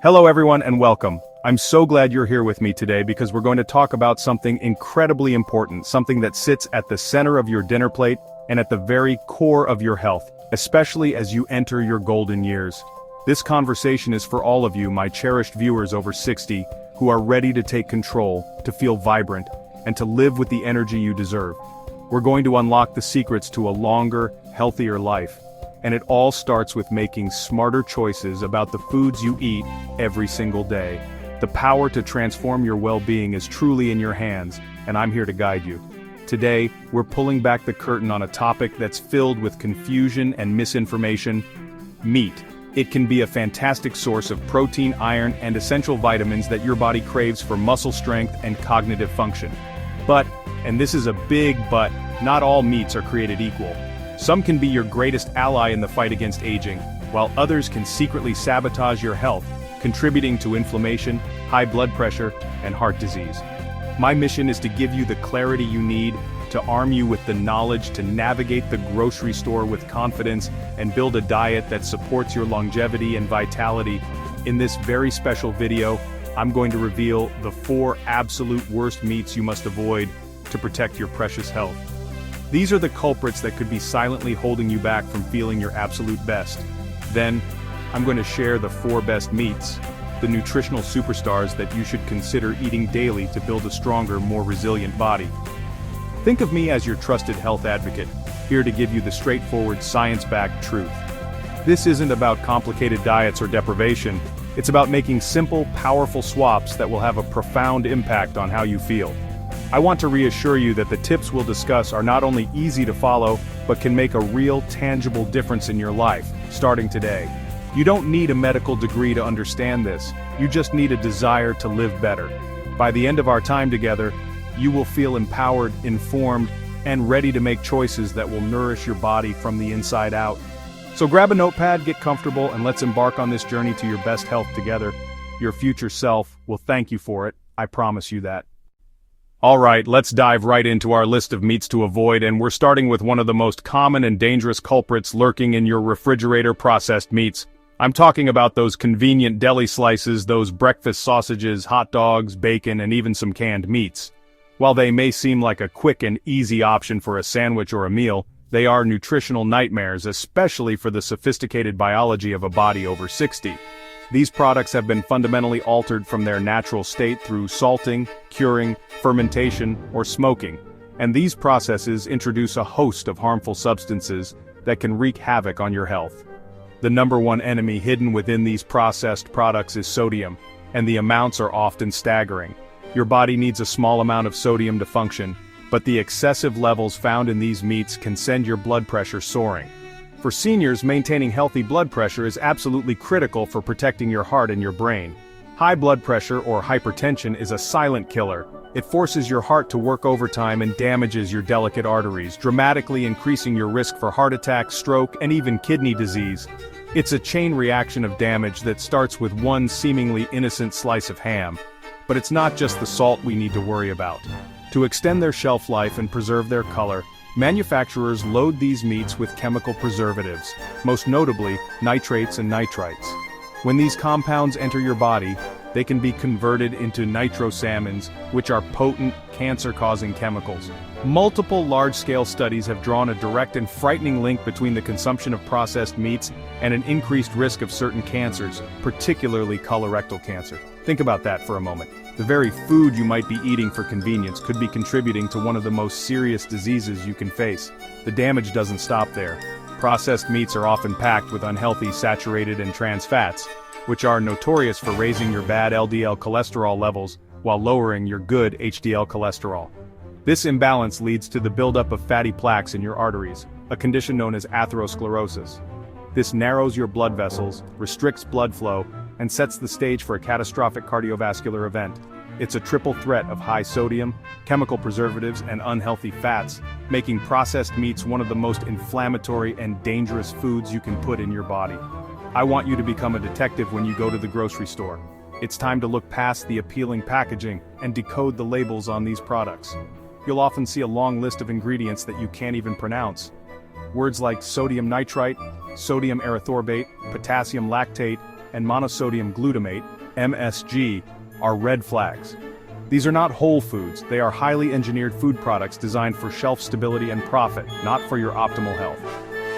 Hello everyone and welcome. I'm so glad you're here with me today because we're going to talk about something incredibly important, something that sits at the center of your dinner plate and at the very core of your health, especially as you enter your golden years. This conversation is for all of you, my cherished viewers over 60, who are ready to take control, to feel vibrant, and to live with the energy you deserve. We're going to unlock the secrets to a longer, healthier life. And it all starts with making smarter choices about the foods you eat every single day. The power to transform your well-being is truly in your hands, and I'm here to guide you. Today, we're pulling back the curtain on a topic that's filled with confusion and misinformation: meat. It can be a fantastic source of protein, iron, and essential vitamins that your body craves for muscle strength and cognitive function. But, and this is a big but, not all meats are created equal. Some can be your greatest ally in the fight against aging, while others can secretly sabotage your health, contributing to inflammation, high blood pressure, and heart disease. My mission is to give you the clarity you need, to arm you with the knowledge to navigate the grocery store with confidence and build a diet that supports your longevity and vitality. In this very special video, I'm going to reveal the 4 absolute worst meats you must avoid to protect your precious health. These are the culprits that could be silently holding you back from feeling your absolute best. Then, I'm going to share the 4 best meats, the nutritional superstars that you should consider eating daily to build a stronger, more resilient body. Think of me as your trusted health advocate, here to give you the straightforward, science-backed truth. This isn't about complicated diets or deprivation, it's about making simple, powerful swaps that will have a profound impact on how you feel. I want to reassure you that the tips we'll discuss are not only easy to follow, but can make a real, tangible difference in your life, starting today. You don't need a medical degree to understand this, you just need a desire to live better. By the end of our time together, you will feel empowered, informed, and ready to make choices that will nourish your body from the inside out. So grab a notepad, get comfortable, and let's embark on this journey to your best health together. Your future self will thank you for it, I promise you that. Alright, let's dive right into our list of meats to avoid, and we're starting with one of the most common and dangerous culprits lurking in your refrigerator: processed meats. I'm talking about those convenient deli slices, those breakfast sausages, hot dogs, bacon, and even some canned meats. While they may seem like a quick and easy option for a sandwich or a meal, they are nutritional nightmares, especially for the sophisticated biology of a body over 60. These products have been fundamentally altered from their natural state through salting, curing, fermentation, or smoking, and these processes introduce a host of harmful substances that can wreak havoc on your health. The number one enemy hidden within these processed products is sodium, and the amounts are often staggering. Your body needs a small amount of sodium to function, but the excessive levels found in these meats can send your blood pressure soaring. For seniors, maintaining healthy blood pressure is absolutely critical for protecting your heart and your brain. High blood pressure or hypertension is a silent killer. It forces your heart to work overtime and damages your delicate arteries, dramatically increasing your risk for heart attack, stroke, and even kidney disease. It's a chain reaction of damage that starts with one seemingly innocent slice of ham. But it's not just the salt we need to worry about. To extend their shelf life and preserve their color, manufacturers load these meats with chemical preservatives, most notably nitrates and nitrites. When these compounds enter your body, they can be converted into nitrosamines, which are potent, cancer-causing chemicals. Multiple large-scale studies have drawn a direct and frightening link between the consumption of processed meats and an increased risk of certain cancers, particularly colorectal cancer. Think about that for a moment. The very food you might be eating for convenience could be contributing to one of the most serious diseases you can face. The damage doesn't stop there. Processed meats are often packed with unhealthy saturated and trans fats, which are notorious for raising your bad LDL cholesterol levels while lowering your good HDL cholesterol. This imbalance leads to the buildup of fatty plaques in your arteries, a condition known as atherosclerosis. This narrows your blood vessels, restricts blood flow, and sets the stage for a catastrophic cardiovascular event. It's a triple threat of high sodium, chemical preservatives, and unhealthy fats, making processed meats one of the most inflammatory and dangerous foods you can put in your body. I want you to become a detective when you go to the grocery store. It's time to look past the appealing packaging and decode the labels on these products. You'll often see a long list of ingredients that you can't even pronounce. Words like sodium nitrite, sodium erythorbate, potassium lactate, and monosodium glutamate, MSG, are red flags. These are not whole foods, they are highly engineered food products designed for shelf stability and profit, not for your optimal health.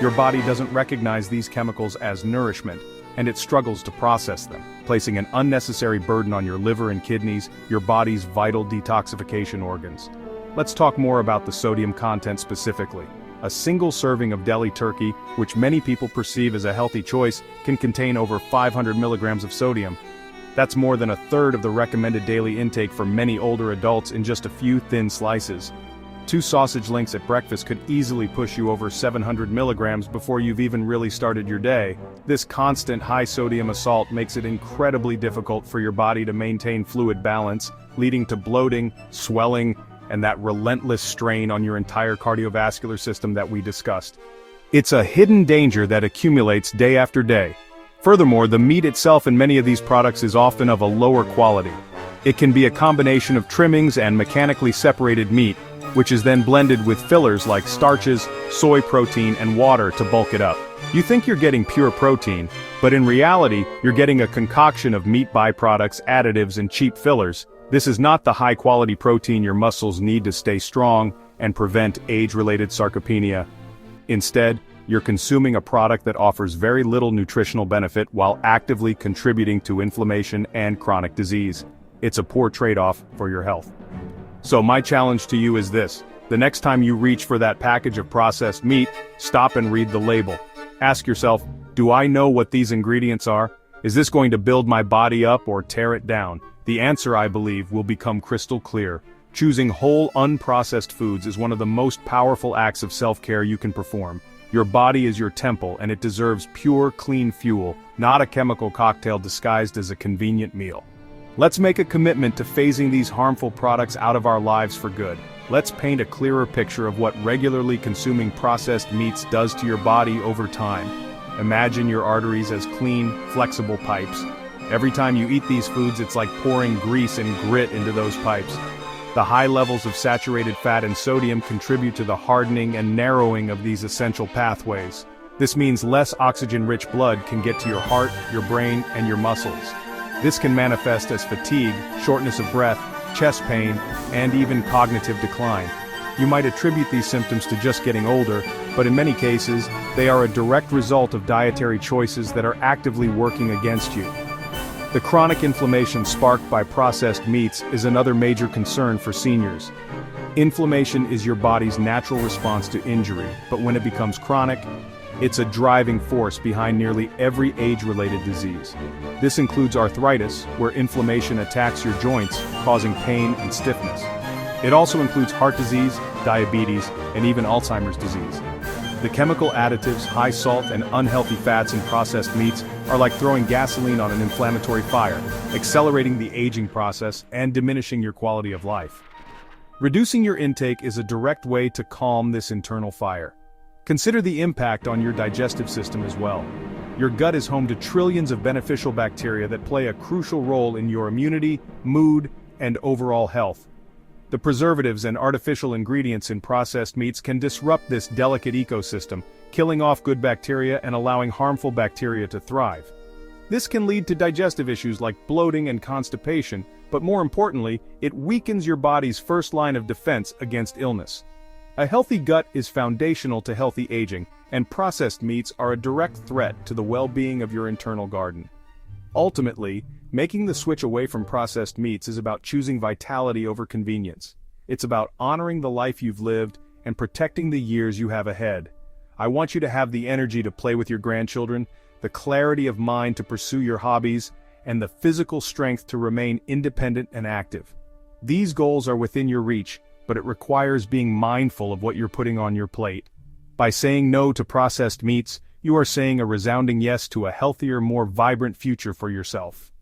Your body doesn't recognize these chemicals as nourishment, and it struggles to process them, placing an unnecessary burden on your liver and kidneys, your body's vital detoxification organs. Let's talk more about the sodium content specifically. A single serving of deli turkey, which many people perceive as a healthy choice, can contain over 500 milligrams of sodium. That's more than a third of the recommended daily intake for many older adults in just a few thin slices. 2 sausage links at breakfast could easily push you over 700 milligrams before you've even really started your day. This constant high sodium assault makes it incredibly difficult for your body to maintain fluid balance, leading to bloating, swelling, and that relentless strain on your entire cardiovascular system that we discussed. It's a hidden danger that accumulates day after day. Furthermore, the meat itself in many of these products is often of a lower quality. It can be a combination of trimmings and mechanically separated meat, which is then blended with fillers like starches, soy protein, and water to bulk it up. You think you're getting pure protein, but in reality, you're getting a concoction of meat byproducts, additives, and cheap fillers. This is not the high-quality protein your muscles need to stay strong and prevent age-related sarcopenia. Instead, you're consuming a product that offers very little nutritional benefit while actively contributing to inflammation and chronic disease. It's a poor trade-off for your health. So my challenge to you is this: the next time you reach for that package of processed meat, stop and read the label. Ask yourself, do I know what these ingredients are? Is this going to build my body up or tear it down? The answer, I believe, will become crystal clear. Choosing whole, unprocessed foods is one of the most powerful acts of self-care you can perform. Your body is your temple, and it deserves pure, clean fuel, not a chemical cocktail disguised as a convenient meal. Let's make a commitment to phasing these harmful products out of our lives for good. Let's paint a clearer picture of what regularly consuming processed meats does to your body over time. Imagine your arteries as clean, flexible pipes. Every time you eat these foods, it's like pouring grease and grit into those pipes. The high levels of saturated fat and sodium contribute to the hardening and narrowing of these essential pathways. This means less oxygen-rich blood can get to your heart, your brain, and your muscles. This can manifest as fatigue, shortness of breath, chest pain, and even cognitive decline. You might attribute these symptoms to just getting older, but in many cases, they are a direct result of dietary choices that are actively working against you. The chronic inflammation sparked by processed meats is another major concern for seniors. Inflammation is your body's natural response to injury, but when it becomes chronic, it's a driving force behind nearly every age-related disease. This includes arthritis, where inflammation attacks your joints, causing pain and stiffness. It also includes heart disease, diabetes, and even Alzheimer's disease. The chemical additives, high salt, and unhealthy fats in processed meats are like throwing gasoline on an inflammatory fire, accelerating the aging process and diminishing your quality of life. Reducing your intake is a direct way to calm this internal fire. Consider the impact on your digestive system as well. Your gut is home to trillions of beneficial bacteria that play a crucial role in your immunity, mood, and overall health. The preservatives and artificial ingredients in processed meats can disrupt this delicate ecosystem, killing off good bacteria and allowing harmful bacteria to thrive. This can lead to digestive issues like bloating and constipation, but more importantly, it weakens your body's first line of defense against illness. A healthy gut is foundational to healthy aging, and processed meats are a direct threat to the well-being of your internal garden. Ultimately, making the switch away from processed meats is about choosing vitality over convenience. It's about honoring the life you've lived and protecting the years you have ahead. I want you to have the energy to play with your grandchildren, the clarity of mind to pursue your hobbies, and the physical strength to remain independent and active. These goals are within your reach, but it requires being mindful of what you're putting on your plate. By saying no to processed meats, you are saying a resounding yes to a healthier, more vibrant future for yourself.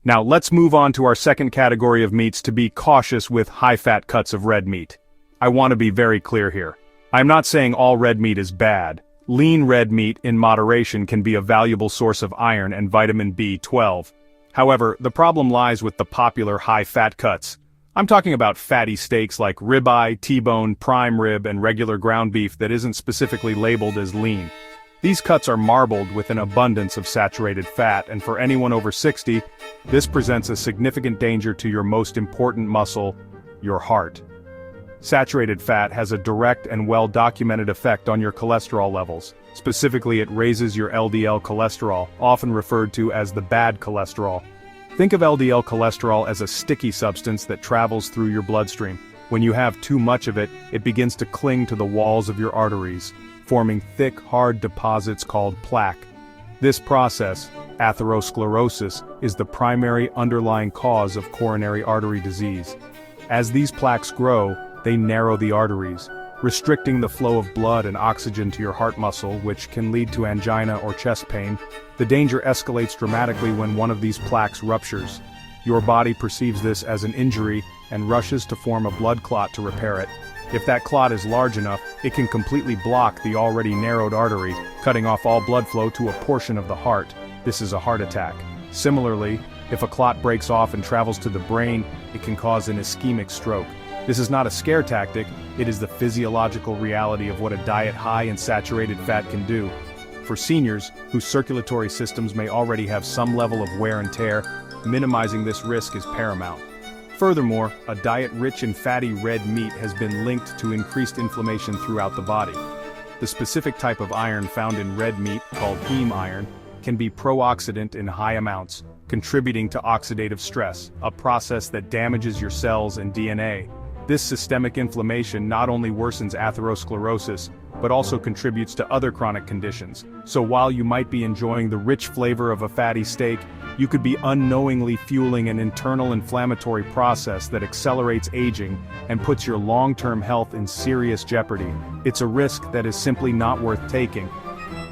Now let's move on to our second category of meats: to be cautious with high-fat cuts of red meat. I want to be very clear here. I'm not saying all red meat is bad. Lean red meat in moderation can be a valuable source of iron and vitamin B12. However, the problem lies with the popular high-fat cuts. I'm talking about fatty steaks like ribeye, T-bone, prime rib, and regular ground beef that isn't specifically labeled as lean. These cuts are marbled with an abundance of saturated fat, and for anyone over 60, this presents a significant danger to your most important muscle, your heart. Saturated fat has a direct and well-documented effect on your cholesterol levels. Specifically, it raises your LDL cholesterol, often referred to as the bad cholesterol. Think of LDL cholesterol as a sticky substance that travels through your bloodstream. When you have too much of it, it begins to cling to the walls of your arteries, forming thick, hard deposits called plaque. This process, atherosclerosis, is the primary underlying cause of coronary artery disease. As these plaques grow, they narrow the arteries, restricting the flow of blood and oxygen to your heart muscle, which can lead to angina or chest pain. The danger escalates dramatically when one of these plaques ruptures. Your body perceives this as an injury and rushes to form a blood clot to repair it. If that clot is large enough, it can completely block the already narrowed artery, cutting off all blood flow to a portion of the heart. This is a heart attack. Similarly, if a clot breaks off and travels to the brain, it can cause an ischemic stroke. This is not a scare tactic, it is the physiological reality of what a diet high in saturated fat can do. For seniors, whose circulatory systems may already have some level of wear and tear, minimizing this risk is paramount. Furthermore, a diet rich in fatty red meat has been linked to increased inflammation throughout the body. The specific type of iron found in red meat, called heme iron, can be pro-oxidant in high amounts, contributing to oxidative stress, a process that damages your cells and DNA. This systemic inflammation not only worsens atherosclerosis, but also contributes to other chronic conditions. So while you might be enjoying the rich flavor of a fatty steak, you could be unknowingly fueling an internal inflammatory process that accelerates aging and puts your long-term health in serious jeopardy. It's a risk that is simply not worth taking.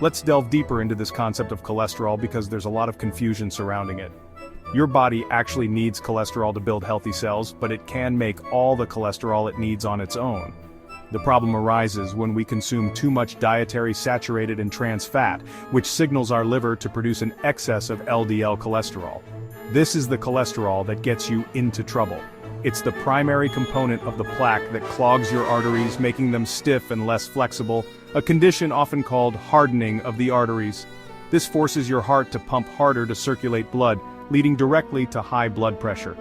Let's delve deeper into this concept of cholesterol because there's a lot of confusion surrounding it. Your body actually needs cholesterol to build healthy cells, but it can make all the cholesterol it needs on its own. The problem arises when we consume too much dietary saturated and trans fat, which signals our liver to produce an excess of LDL cholesterol. This is the cholesterol that gets you into trouble. It's the primary component of the plaque that clogs your arteries, making them stiff and less flexible, a condition often called hardening of the arteries. This forces your heart to pump harder to circulate blood, leading directly to high blood pressure.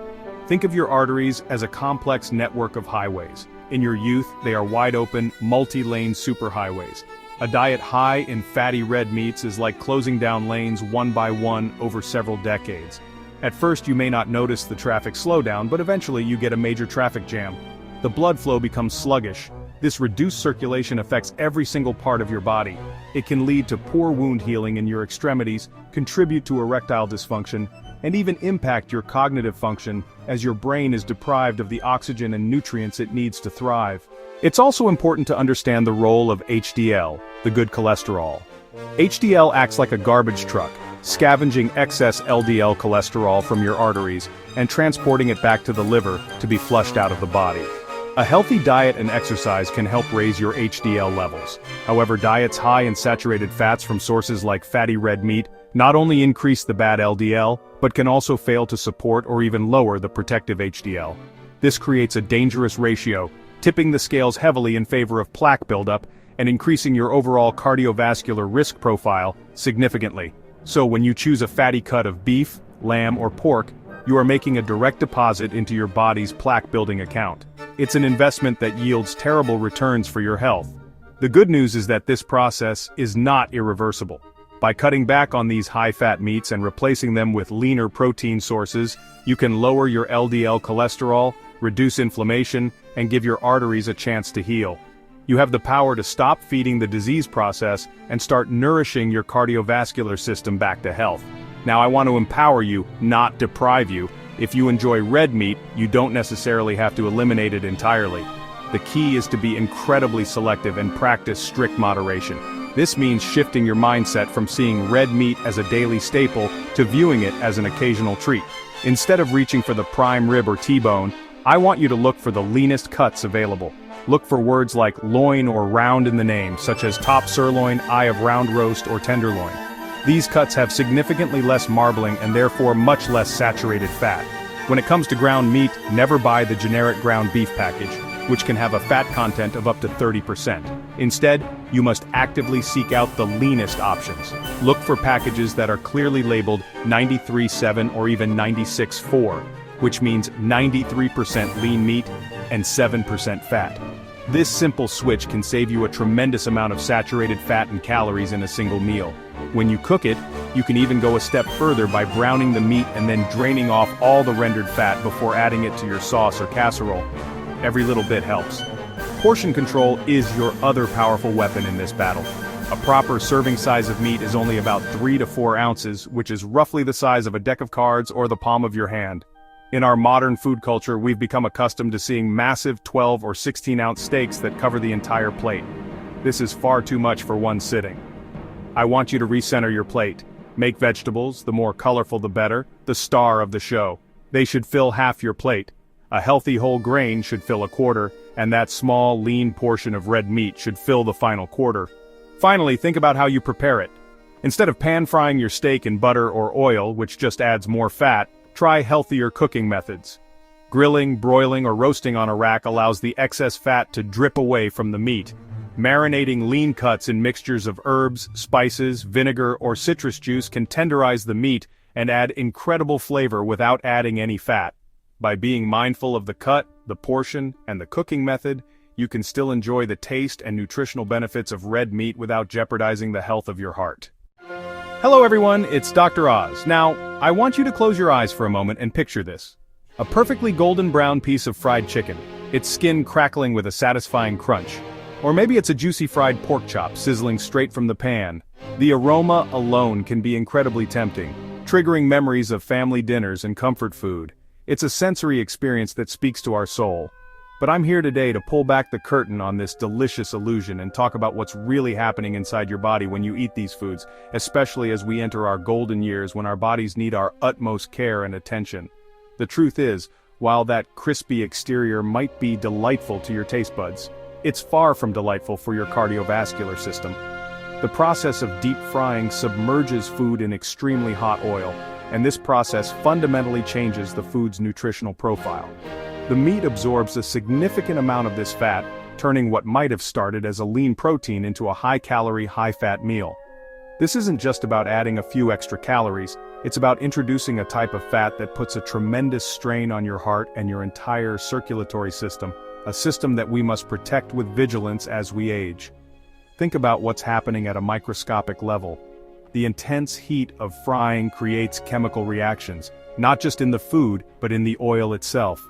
Think of your arteries as a complex network of highways. In your youth, they are wide-open, multi-lane superhighways. A diet high in fatty red meats is like closing down lanes one by one over several decades. At first you may not notice the traffic slowdown, but eventually you get a major traffic jam. The blood flow becomes sluggish. This reduced circulation affects every single part of your body. It can lead to poor wound healing in your extremities, contribute to erectile dysfunction, and even impact your cognitive function as your brain is deprived of the oxygen and nutrients it needs to thrive. It's also important to understand the role of HDL, the good cholesterol. HDL acts like a garbage truck, scavenging excess LDL cholesterol from your arteries and transporting it back to the liver to be flushed out of the body. A healthy diet and exercise can help raise your HDL levels. However, diets high in saturated fats from sources like fatty red meat not only increase the bad LDL, but can also fail to support or even lower the protective HDL. This creates a dangerous ratio, tipping the scales heavily in favor of plaque buildup and increasing your overall cardiovascular risk profile significantly. So when you choose a fatty cut of beef, lamb, or pork, you are making a direct deposit into your body's plaque-building account. It's an investment that yields terrible returns for your health. The good news is that this process is not irreversible. By cutting back on these high-fat meats and replacing them with leaner protein sources, you can lower your LDL cholesterol, reduce inflammation, and give your arteries a chance to heal. You have the power to stop feeding the disease process and start nourishing your cardiovascular system back to health. Now I want to empower you, not deprive you. If you enjoy red meat, you don't necessarily have to eliminate it entirely. The key is to be incredibly selective and practice strict moderation. This means shifting your mindset from seeing red meat as a daily staple to viewing it as an occasional treat. Instead of reaching for the prime rib or T-bone, I want you to look for the leanest cuts available. Look for words like loin or round in the name, such as top sirloin, eye of round roast, or tenderloin. These cuts have significantly less marbling and therefore much less saturated fat. When it comes to ground meat, never buy the generic ground beef package, which can have a fat content of up to 30%. Instead, you must actively seek out the leanest options. Look for packages that are clearly labeled 93.7 or even 96.4, which means 93% lean meat and 7% fat. This simple switch can save you a tremendous amount of saturated fat and calories in a single meal. When you cook it, you can even go a step further by browning the meat and then draining off all the rendered fat before adding it to your sauce or casserole. Every little bit helps. Portion control is your other powerful weapon in this battle. A proper serving size of meat is only about 3 to 4 ounces, which is roughly the size of a deck of cards or the palm of your hand. In our modern food culture, we've become accustomed to seeing massive 12 or 16-ounce steaks that cover the entire plate. This is far too much for one sitting. I want you to recenter your plate. Make vegetables, the more colorful the better, the star of the show. They should fill half your plate. A healthy whole grain should fill a quarter, and that small, lean portion of red meat should fill the final quarter. Finally, think about how you prepare it. Instead of pan-frying your steak in butter or oil, which just adds more fat, try healthier cooking methods. Grilling, broiling, or roasting on a rack allows the excess fat to drip away from the meat. Marinating lean cuts in mixtures of herbs, spices, vinegar, or citrus juice can tenderize the meat and add incredible flavor without adding any fat. By being mindful of the cut, the portion, and the cooking method, you can still enjoy the taste and nutritional benefits of red meat without jeopardizing the health of your heart. Hello everyone, it's Dr. Oz. Now, I want you to close your eyes for a moment and picture this. A perfectly golden brown piece of fried chicken, its skin crackling with a satisfying crunch. Or maybe it's a juicy fried pork chop sizzling straight from the pan. The aroma alone can be incredibly tempting, triggering memories of family dinners and comfort food. It's a sensory experience that speaks to our soul. But I'm here today to pull back the curtain on this delicious illusion and talk about what's really happening inside your body when you eat these foods, especially as we enter our golden years when our bodies need our utmost care and attention. The truth is, while that crispy exterior might be delightful to your taste buds, it's far from delightful for your cardiovascular system. The process of deep frying submerges food in extremely hot oil, and this process fundamentally changes the food's nutritional profile. The meat absorbs a significant amount of this fat, turning what might have started as a lean protein into a high-calorie, high-fat meal. This isn't just about adding a few extra calories, it's about introducing a type of fat that puts a tremendous strain on your heart and your entire circulatory system, a system that we must protect with vigilance as we age. Think about what's happening at a microscopic level. The intense heat of frying creates chemical reactions, not just in the food, but in the oil itself.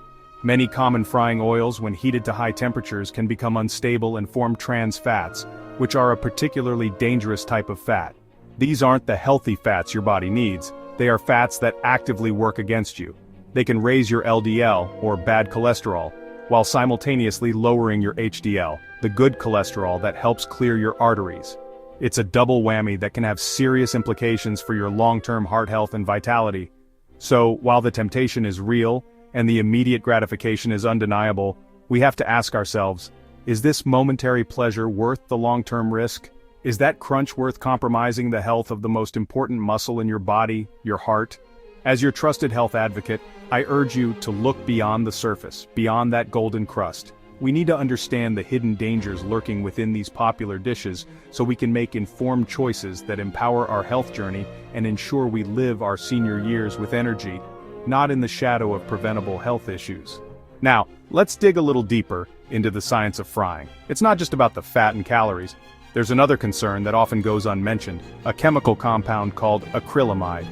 Many common frying oils, when heated to high temperatures, can become unstable and form trans fats, which are a particularly dangerous type of fat. These aren't the healthy fats your body needs, they are fats that actively work against you. They can raise your LDL, or bad cholesterol, while simultaneously lowering your HDL, the good cholesterol that helps clear your arteries. It's a double whammy that can have serious implications for your long-term heart health and vitality. So, while the temptation is real, and the immediate gratification is undeniable, we have to ask ourselves, is this momentary pleasure worth the long-term risk? Is that crunch worth compromising the health of the most important muscle in your body, your heart? As your trusted health advocate, I urge you to look beyond the surface, beyond that golden crust. We need to understand the hidden dangers lurking within these popular dishes so we can make informed choices that empower our health journey and ensure we live our senior years with energy, not in the shadow of preventable health issues. Now, let's dig a little deeper into the science of frying. It's not just about the fat and calories. There's another concern that often goes unmentioned, a chemical compound called acrylamide.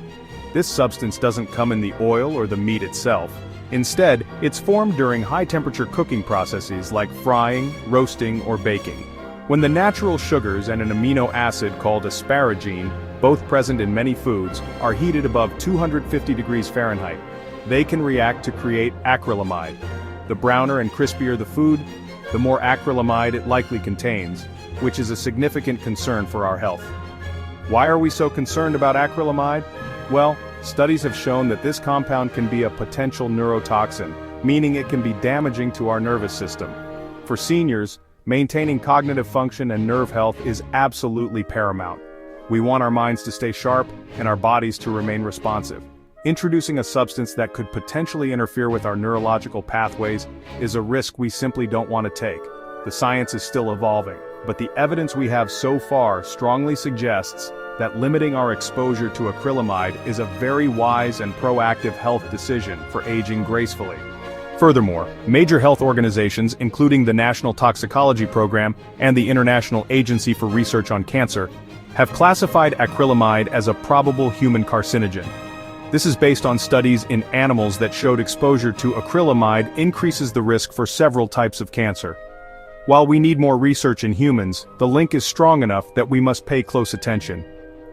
This substance doesn't come in the oil or the meat itself. Instead, it's formed during high-temperature cooking processes like frying, roasting, or baking. When the natural sugars and an amino acid called asparagine, both present in many foods, are heated above 250 degrees Fahrenheit, they can react to create acrylamide. The browner and crispier the food, the more acrylamide it likely contains, which is a significant concern for our health. Why are we so concerned about acrylamide? Well, studies have shown that this compound can be a potential neurotoxin, meaning it can be damaging to our nervous system. For seniors, maintaining cognitive function and nerve health is absolutely paramount. We want our minds to stay sharp and our bodies to remain responsive. Introducing a substance that could potentially interfere with our neurological pathways is a risk we simply don't want to take. The science is still evolving, but the evidence we have so far strongly suggests that limiting our exposure to acrylamide is a very wise and proactive health decision for aging gracefully. Furthermore, major health organizations, including the National Toxicology Program and the International Agency for Research on Cancer, have classified acrylamide as a probable human carcinogen. This is based on studies in animals that showed exposure to acrylamide increases the risk for several types of cancer. While we need more research in humans, the link is strong enough that we must pay close attention.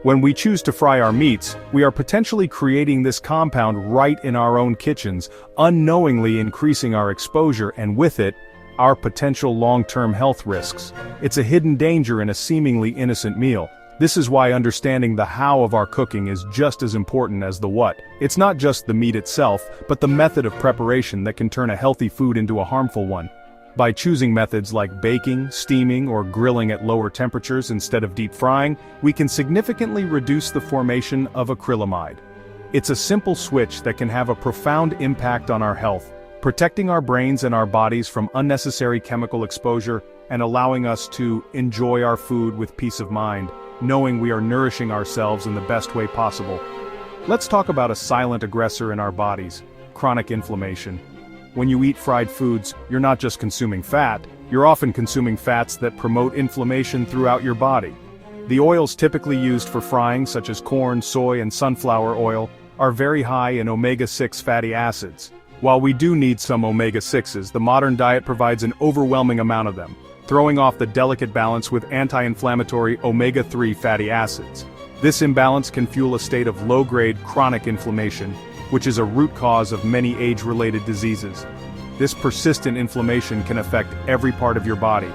When we choose to fry our meats, we are potentially creating this compound right in our own kitchens, unknowingly increasing our exposure and with it, our potential long-term health risks. It's a hidden danger in a seemingly innocent meal. This is why understanding the how of our cooking is just as important as the what. It's not just the meat itself, but the method of preparation that can turn a healthy food into a harmful one. By choosing methods like baking, steaming, or grilling at lower temperatures instead of deep frying, we can significantly reduce the formation of acrylamide. It's a simple switch that can have a profound impact on our health, protecting our brains and our bodies from unnecessary chemical exposure and allowing us to enjoy our food with peace of mind, knowing we are nourishing ourselves in the best way possible. Let's talk about a silent aggressor in our bodies: chronic inflammation. When you eat fried foods, you're not just consuming fat, you're often consuming fats that promote inflammation throughout your body. The oils typically used for frying, such as corn, soy, and sunflower oil, are very high in omega-6 fatty acids. While we do need some omega-6s, the modern diet provides an overwhelming amount of them, throwing off the delicate balance with anti-inflammatory omega-3 fatty acids. This imbalance can fuel a state of low-grade chronic inflammation, which is a root cause of many age-related diseases. This persistent inflammation can affect every part of your body.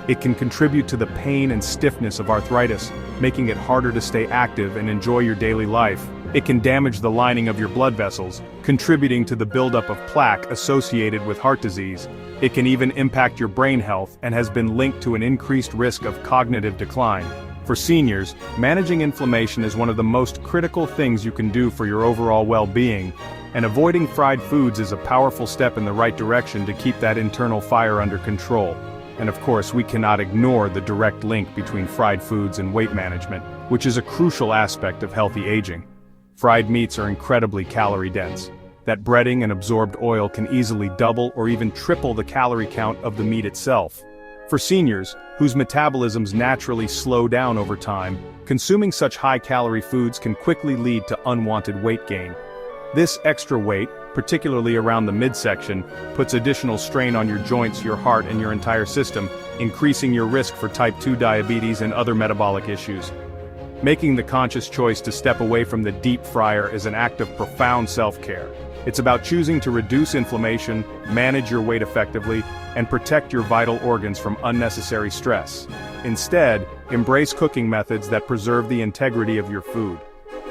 It can contribute to the pain and stiffness of arthritis, making it harder to stay active and enjoy your daily life. It can damage the lining of your blood vessels, contributing to the buildup of plaque associated with heart disease. It can even impact your brain health and has been linked to an increased risk of cognitive decline. For seniors, managing inflammation is one of the most critical things you can do for your overall well-being, and avoiding fried foods is a powerful step in the right direction to keep that internal fire under control. And of course, we cannot ignore the direct link between fried foods and weight management, which is a crucial aspect of healthy aging. Fried meats are incredibly calorie-dense. That breading and absorbed oil can easily double or even triple the calorie count of the meat itself. For seniors, whose metabolisms naturally slow down over time, consuming such high-calorie foods can quickly lead to unwanted weight gain. This extra weight, particularly around the midsection, puts additional strain on your joints, your heart, and your entire system, increasing your risk for type 2 diabetes and other metabolic issues. Making the conscious choice to step away from the deep fryer is an act of profound self-care. It's about choosing to reduce inflammation, manage your weight effectively, and protect your vital organs from unnecessary stress. Instead, embrace cooking methods that preserve the integrity of your food.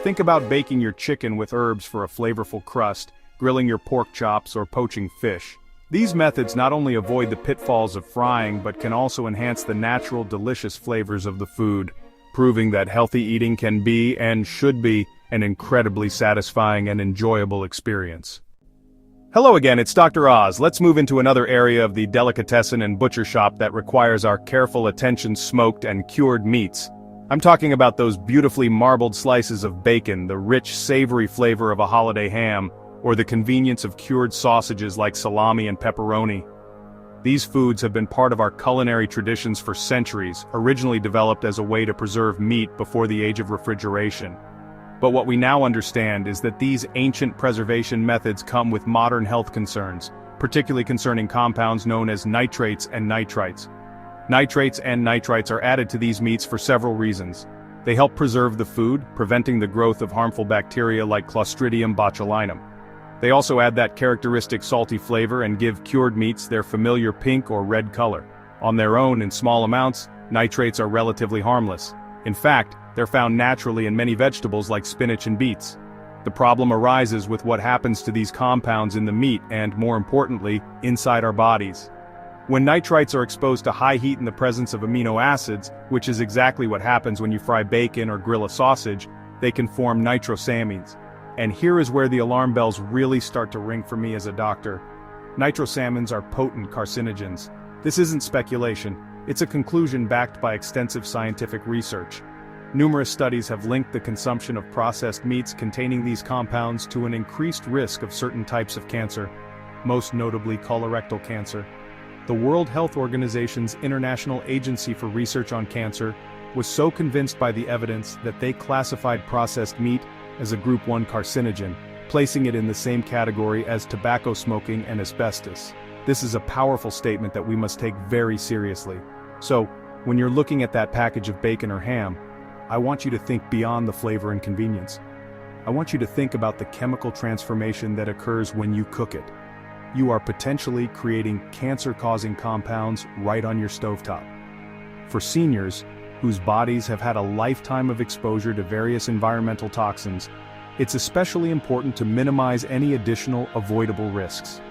Think about baking your chicken with herbs for a flavorful crust, grilling your pork chops, or poaching fish. These methods not only avoid the pitfalls of frying but can also enhance the natural, delicious flavors of the food, proving that healthy eating can be and should be an incredibly satisfying and enjoyable experience. Hello again, it's Dr. Oz. Let's move into another area of the delicatessen and butcher shop that requires our careful attention: smoked and cured meats. I'm talking about those beautifully marbled slices of bacon, the rich, savory flavor of a holiday ham, or the convenience of cured sausages like salami and pepperoni. These foods have been part of our culinary traditions for centuries, originally developed as a way to preserve meat before the age of refrigeration. But what we now understand is that these ancient preservation methods come with modern health concerns, particularly concerning compounds known as nitrates and nitrites. Nitrates and nitrites are added to these meats for several reasons. They help preserve the food, preventing the growth of harmful bacteria like Clostridium botulinum. They also add that characteristic salty flavor and give cured meats their familiar pink or red color. On their own, in small amounts, nitrates are relatively harmless. In fact, they're found naturally in many vegetables like spinach and beets. The problem arises with what happens to these compounds in the meat and, more importantly, inside our bodies. When nitrites are exposed to high heat in the presence of amino acids, which is exactly what happens when you fry bacon or grill a sausage, they can form nitrosamines. And here is where the alarm bells really start to ring for me as a doctor. Nitrosamines are potent carcinogens. This isn't speculation. It's a conclusion backed by extensive scientific research. Numerous studies have linked the consumption of processed meats containing these compounds to an increased risk of certain types of cancer, most notably colorectal cancer. The World Health Organization's International Agency for Research on Cancer was so convinced by the evidence that they classified processed meat as a Group 1 carcinogen, placing it in the same category as tobacco smoking and asbestos. This is a powerful statement that we must take very seriously. So, when you're looking at that package of bacon or ham, I want you to think beyond the flavor and convenience. I want you to think about the chemical transformation that occurs when you cook it. You are potentially creating cancer-causing compounds right on your stovetop. For seniors, whose bodies have had a lifetime of exposure to various environmental toxins, it's especially important to minimize any additional avoidable risks.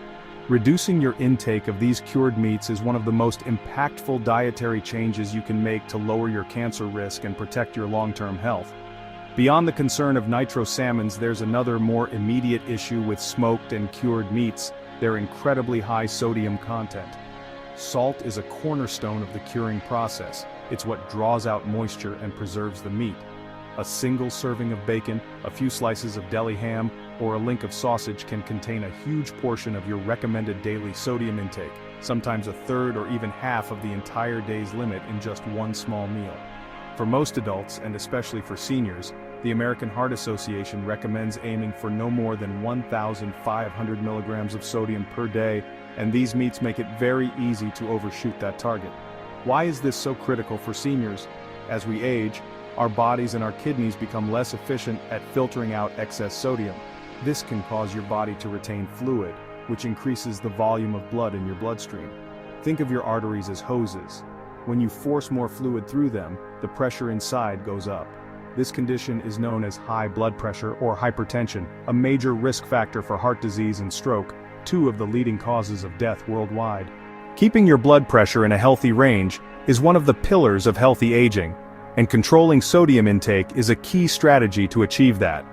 Reducing your intake of these cured meats is one of the most impactful dietary changes you can make to lower your cancer risk and protect your long-term health. Beyond the concern of nitro salmons, there's another more immediate issue with smoked and cured meats: their incredibly high sodium content. Salt is a cornerstone of the curing process. It's what draws out moisture and preserves the meat. A single serving of bacon, a few slices of deli ham, or a link of sausage can contain a huge portion of your recommended daily sodium intake, sometimes a third or even half of the entire day's limit in just one small meal. For most adults, and especially for seniors, the American Heart Association recommends aiming for no more than 1,500 milligrams of sodium per day, and these meats make it very easy to overshoot that target. Why is this so critical for seniors? As we age, our bodies and our kidneys become less efficient at filtering out excess sodium. This can cause your body to retain fluid, which increases the volume of blood in your bloodstream. Think of your arteries as hoses. When you force more fluid through them, the pressure inside goes up. This condition is known as high blood pressure or hypertension, a major risk factor for heart disease and stroke, two of the leading causes of death worldwide. Keeping your blood pressure in a healthy range is one of the pillars of healthy aging, and controlling sodium intake is a key strategy to achieve that.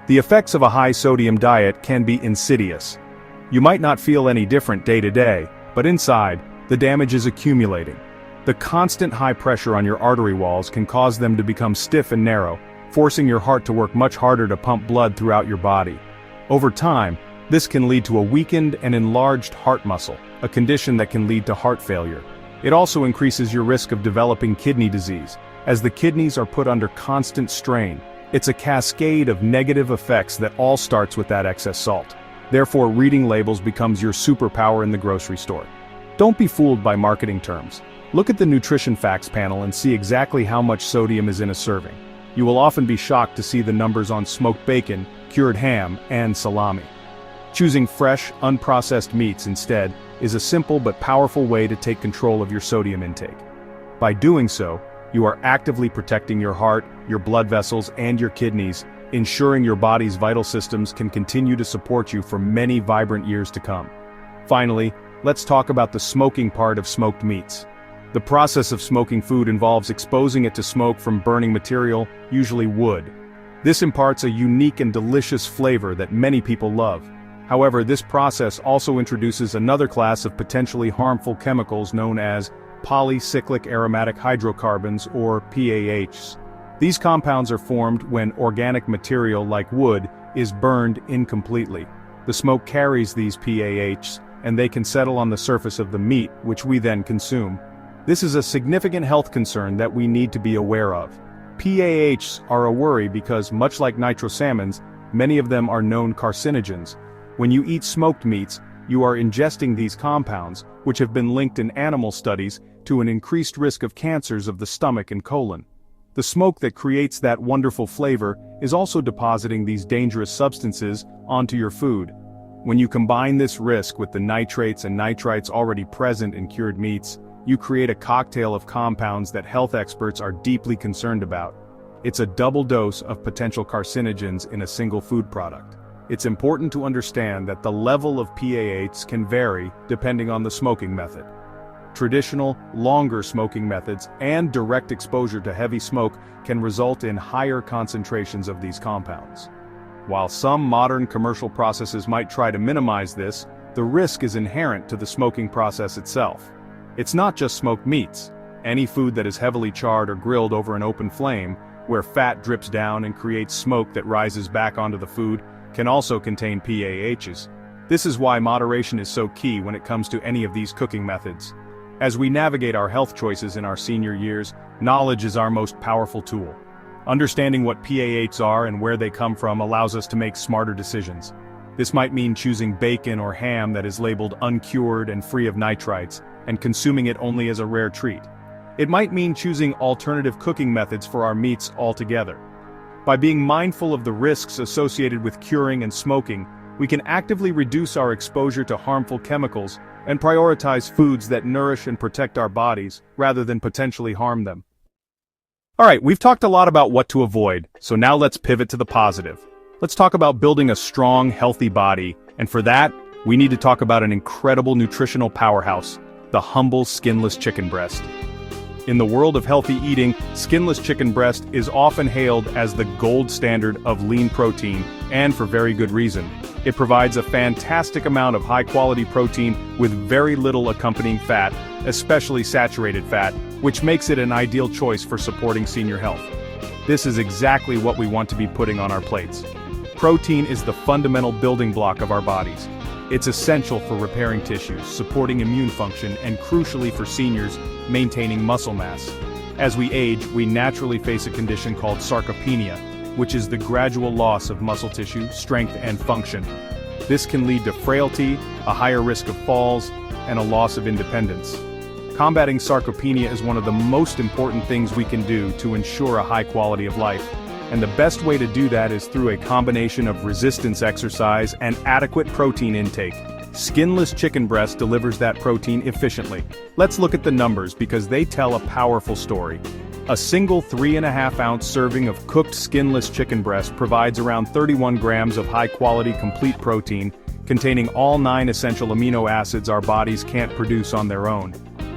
The effects of a high-sodium diet can be insidious. You might not feel any different day to day, but inside, the damage is accumulating. The constant high pressure on your artery walls can cause them to become stiff and narrow, forcing your heart to work much harder to pump blood throughout your body. Over time, this can lead to a weakened and enlarged heart muscle, a condition that can lead to heart failure. It also increases your risk of developing kidney disease, as the kidneys are put under constant strain. It's a cascade of negative effects that all starts with that excess salt. Therefore, reading labels becomes your superpower in the grocery store. Don't be fooled by marketing terms. Look at the nutrition facts panel and see exactly how much sodium is in a serving. You will often be shocked to see the numbers on smoked bacon, cured ham, and salami. Choosing fresh, unprocessed meats instead is a simple but powerful way to take control of your sodium intake. By doing so, you are actively protecting your heart, your blood vessels, and your kidneys, ensuring your body's vital systems can continue to support you for many vibrant years to come. Finally, let's talk about the smoking part of smoked meats. The process of smoking food involves exposing it to smoke from burning material, usually wood. This imparts a unique and delicious flavor that many people love. However, this process also introduces another class of potentially harmful chemicals known as polycyclic aromatic hydrocarbons, or PAHs. These compounds are formed when organic material like wood is burned incompletely. The smoke carries these PAHs, and they can settle on the surface of the meat, which we then consume. This is a significant health concern that we need to be aware of. PAHs are a worry because, much like nitrosamines, many of them are known carcinogens. When you eat smoked meats, you are ingesting these compounds, which have been linked in animal studies to an increased risk of cancers of the stomach and colon. The smoke that creates that wonderful flavor is also depositing these dangerous substances onto your food. When you combine this risk with the nitrates and nitrites already present in cured meats, you create a cocktail of compounds that health experts are deeply concerned about. It's a double dose of potential carcinogens in a single food product. It's important to understand that the level of PAHs can vary depending on the smoking method. Traditional, longer smoking methods and direct exposure to heavy smoke can result in higher concentrations of these compounds. While some modern commercial processes might try to minimize this, the risk is inherent to the smoking process itself. It's not just smoked meats. Any food that is heavily charred or grilled over an open flame, where fat drips down and creates smoke that rises back onto the food, can also contain PAHs. This is why moderation is so key when it comes to any of these cooking methods. As we navigate our health choices in our senior years, knowledge is our most powerful tool. Understanding what PAHs are and where they come from allows us to make smarter decisions. This might mean choosing bacon or ham that is labeled uncured and free of nitrites, and consuming it only as a rare treat. It might mean choosing alternative cooking methods for our meats altogether. By being mindful of the risks associated with curing and smoking, we can actively reduce our exposure to harmful chemicals and prioritize foods that nourish and protect our bodies, rather than potentially harm them. Alright, we've talked a lot about what to avoid, so now let's pivot to the positive. Let's talk about building a strong, healthy body, and for that, we need to talk about an incredible nutritional powerhouse, the humble skinless chicken breast. In the world of healthy eating, skinless chicken breast is often hailed as the gold standard of lean protein, and for very good reason. It provides a fantastic amount of high-quality protein with very little accompanying fat, especially saturated fat, which makes it an ideal choice for supporting senior health. This is exactly what we want to be putting on our plates. Protein is the fundamental building block of our bodies. It's essential for repairing tissues, supporting immune function, and crucially for seniors, maintaining muscle mass. As we age, we naturally face a condition called sarcopenia, which is the gradual loss of muscle tissue, strength, and function. This can lead to frailty, a higher risk of falls, and a loss of independence. Combating sarcopenia is one of the most important things we can do to ensure a high quality of life. And the best way to do that is through a combination of resistance exercise and adequate protein intake. Skinless chicken breast delivers that protein efficiently. Let's look at the numbers because they tell a powerful story. A single 3.5-ounce serving of cooked skinless chicken breast provides around 31 grams of high-quality complete protein, containing all 9 essential amino acids our bodies can't produce on their own.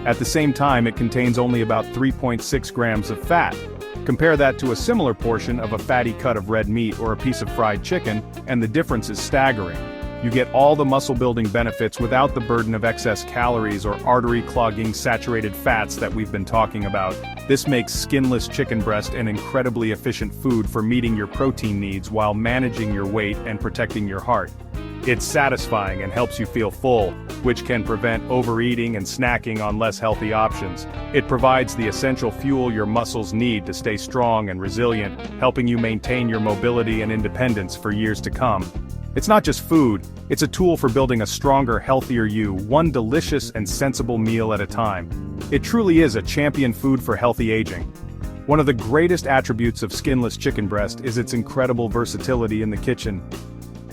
At the same time, it contains only about 3.6 grams of fat. Compare that to a similar portion of a fatty cut of red meat or a piece of fried chicken, and the difference is staggering. You get all the muscle-building benefits without the burden of excess calories or artery-clogging saturated fats that we've been talking about. This makes skinless chicken breast an incredibly efficient food for meeting your protein needs while managing your weight and protecting your heart. It's satisfying and helps you feel full, which can prevent overeating and snacking on less healthy options. It provides the essential fuel your muscles need to stay strong and resilient, helping you maintain your mobility and independence for years to come. It's not just food, it's a tool for building a stronger, healthier you, one delicious and sensible meal at a time. It truly is a champion food for healthy aging. One of the greatest attributes of skinless chicken breast is its incredible versatility in the kitchen.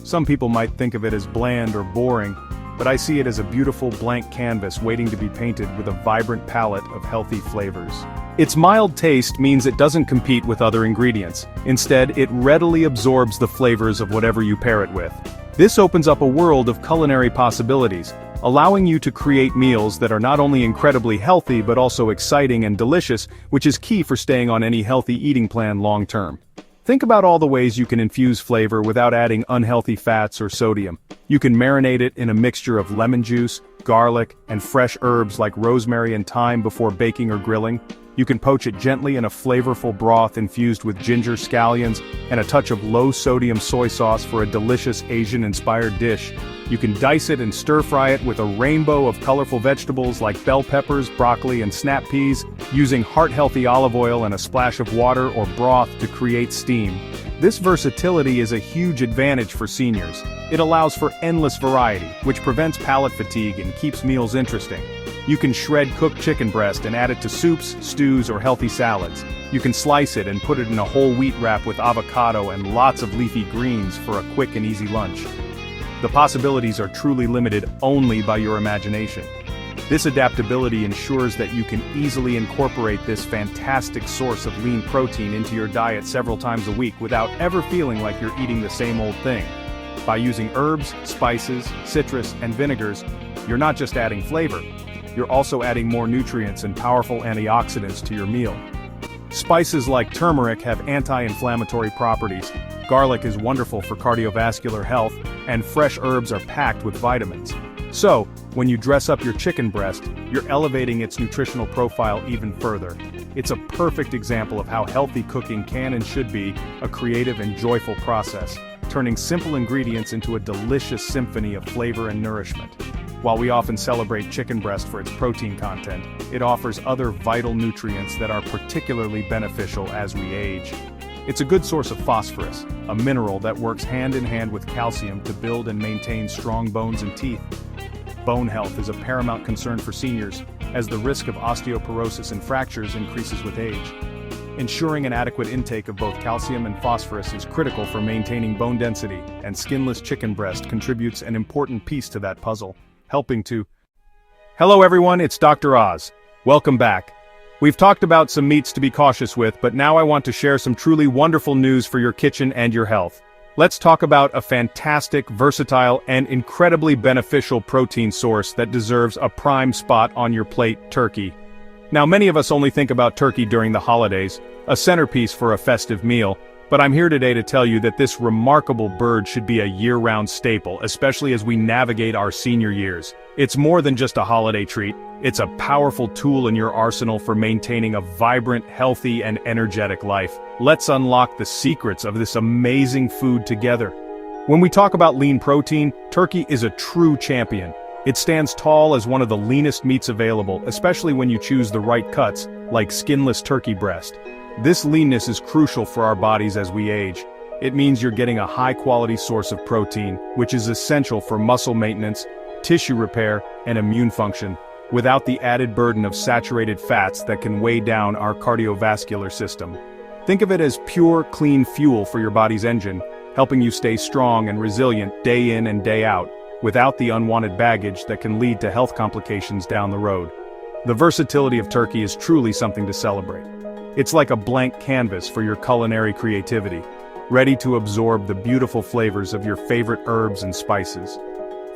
Some people might think of it as bland or boring, but I see it as a beautiful blank canvas waiting to be painted with a vibrant palette of healthy flavors. Its mild taste means it doesn't compete with other ingredients. Instead, it readily absorbs the flavors of whatever you pair it with. This opens up a world of culinary possibilities, allowing you to create meals that are not only incredibly healthy but also exciting and delicious, which is key for staying on any healthy eating plan long term. Think about all the ways you can infuse flavor without adding unhealthy fats or sodium. You can marinate it in a mixture of lemon juice, garlic, and fresh herbs like rosemary and thyme before baking or grilling. You can poach it gently in a flavorful broth infused with ginger scallions and a touch of low-sodium soy sauce for a delicious Asian-inspired dish. You can dice it and stir-fry it with a rainbow of colorful vegetables like bell peppers, broccoli, and snap peas, using heart-healthy olive oil and a splash of water or broth to create steam. This versatility is a huge advantage for seniors. It allows for endless variety, which prevents palate fatigue and keeps meals interesting. You can shred cooked chicken breast and add it to soups, stews, or healthy salads. You can slice it and put it in a whole wheat wrap with avocado and lots of leafy greens for a quick and easy lunch. The possibilities are truly limited only by your imagination. This adaptability ensures that you can easily incorporate this fantastic source of lean protein into your diet several times a week without ever feeling like you're eating the same old thing. By using herbs, spices, citrus, and vinegars, you're not just adding flavor, you're also adding more nutrients and powerful antioxidants to your meal. Spices like turmeric have anti-inflammatory properties, garlic is wonderful for cardiovascular health, and fresh herbs are packed with vitamins. So, When you dress up your chicken breast, you're elevating its nutritional profile even further. It's a perfect example of how healthy cooking can and should be a creative and joyful process, turning simple ingredients into a delicious symphony of flavor and nourishment. While we often celebrate chicken breast for its protein content, it offers other vital nutrients that are particularly beneficial as we age. It's a good source of phosphorus, a mineral that works hand in hand with calcium to build and maintain strong bones and teeth. Bone health is a paramount concern for seniors, as the risk of osteoporosis and fractures increases with age. Ensuring an adequate intake of both calcium and phosphorus is critical for maintaining bone density, and skinless chicken breast contributes an important piece to that puzzle, helping to... Hello everyone, it's Dr. Oz. Welcome back. We've talked about some meats to be cautious with, but now I want to share some truly wonderful news for your kitchen and your health. Let's talk about a fantastic, versatile, and incredibly beneficial protein source that deserves a prime spot on your plate: turkey. Now, many of us only think about turkey during the holidays, a centerpiece for a festive meal, but I'm here today to tell you that this remarkable bird should be a year-round staple, especially as we navigate our senior years. It's more than just a holiday treat, it's a powerful tool in your arsenal for maintaining a vibrant, healthy, and energetic life. Let's unlock the secrets of this amazing food together. When we talk about lean protein, turkey is a true champion. It stands tall as one of the leanest meats available, especially when you choose the right cuts, like skinless turkey breast. This leanness is crucial for our bodies as we age. It means you're getting a high-quality source of protein, which is essential for muscle maintenance, tissue repair, and immune function, without the added burden of saturated fats that can weigh down our cardiovascular system. Think of it as pure, clean fuel for your body's engine, helping you stay strong and resilient day in and day out, without the unwanted baggage that can lead to health complications down the road. The versatility of turkey is truly something to celebrate. It's like a blank canvas for your culinary creativity, ready to absorb the beautiful flavors of your favorite herbs and spices.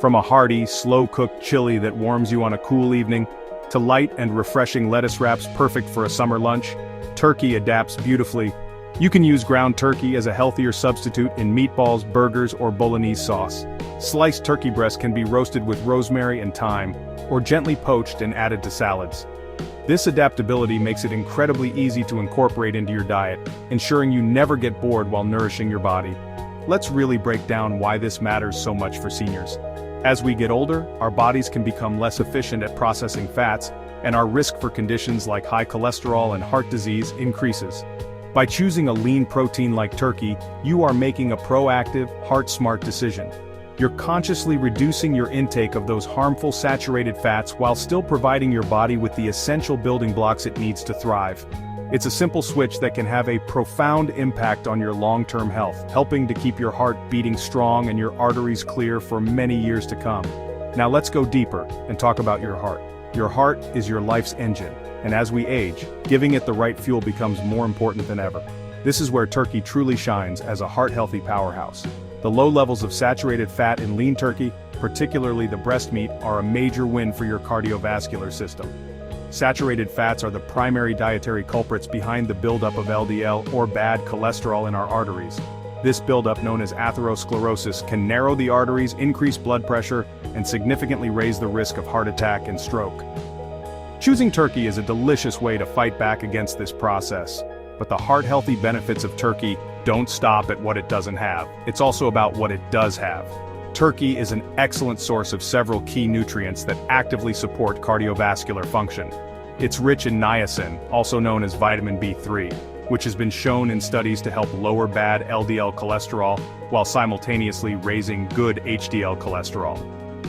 From a hearty, slow-cooked chili that warms you on a cool evening, to light and refreshing lettuce wraps perfect for a summer lunch, turkey adapts beautifully. You can use ground turkey as a healthier substitute in meatballs, burgers, or bolognese sauce. Sliced turkey breast can be roasted with rosemary and thyme, or gently poached and added to salads. This adaptability makes it incredibly easy to incorporate into your diet, ensuring you never get bored while nourishing your body. Let's really break down why this matters so much for seniors. As we get older, our bodies can become less efficient at processing fats, and our risk for conditions like high cholesterol and heart disease increases. By choosing a lean protein like turkey, you are making a proactive, heart-smart decision. You're consciously reducing your intake of those harmful saturated fats while still providing your body with the essential building blocks it needs to thrive. It's a simple switch that can have a profound impact on your long-term health, helping to keep your heart beating strong and your arteries clear for many years to come. Now let's go deeper and talk about your heart. Your heart is your life's engine, and as we age, giving it the right fuel becomes more important than ever. This is where turkey truly shines as a heart-healthy powerhouse. The low levels of saturated fat in lean turkey, particularly the breast meat, are a major win for your cardiovascular system. Saturated fats are the primary dietary culprits behind the buildup of LDL, or bad cholesterol, in our arteries. This buildup, known as atherosclerosis, can narrow the arteries, increase blood pressure, and significantly raise the risk of heart attack and stroke. Choosing turkey is a delicious way to fight back against this process. But the heart-healthy benefits of turkey don't stop at what it doesn't have. It's also about what it does have. Turkey is an excellent source of several key nutrients that actively support cardiovascular function. It's rich in niacin, also known as vitamin B3, which has been shown in studies to help lower bad LDL cholesterol while simultaneously raising good HDL cholesterol.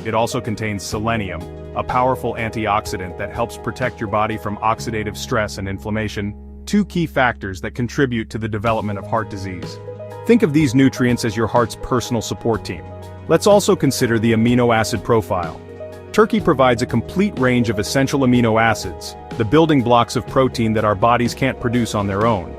It also contains selenium, a powerful antioxidant that helps protect your body from oxidative stress and inflammation, two key factors that contribute to the development of heart disease. Think of these nutrients as your heart's personal support team. Let's also consider the amino acid profile. Turkey provides a complete range of essential amino acids, the building blocks of protein that our bodies can't produce on their own.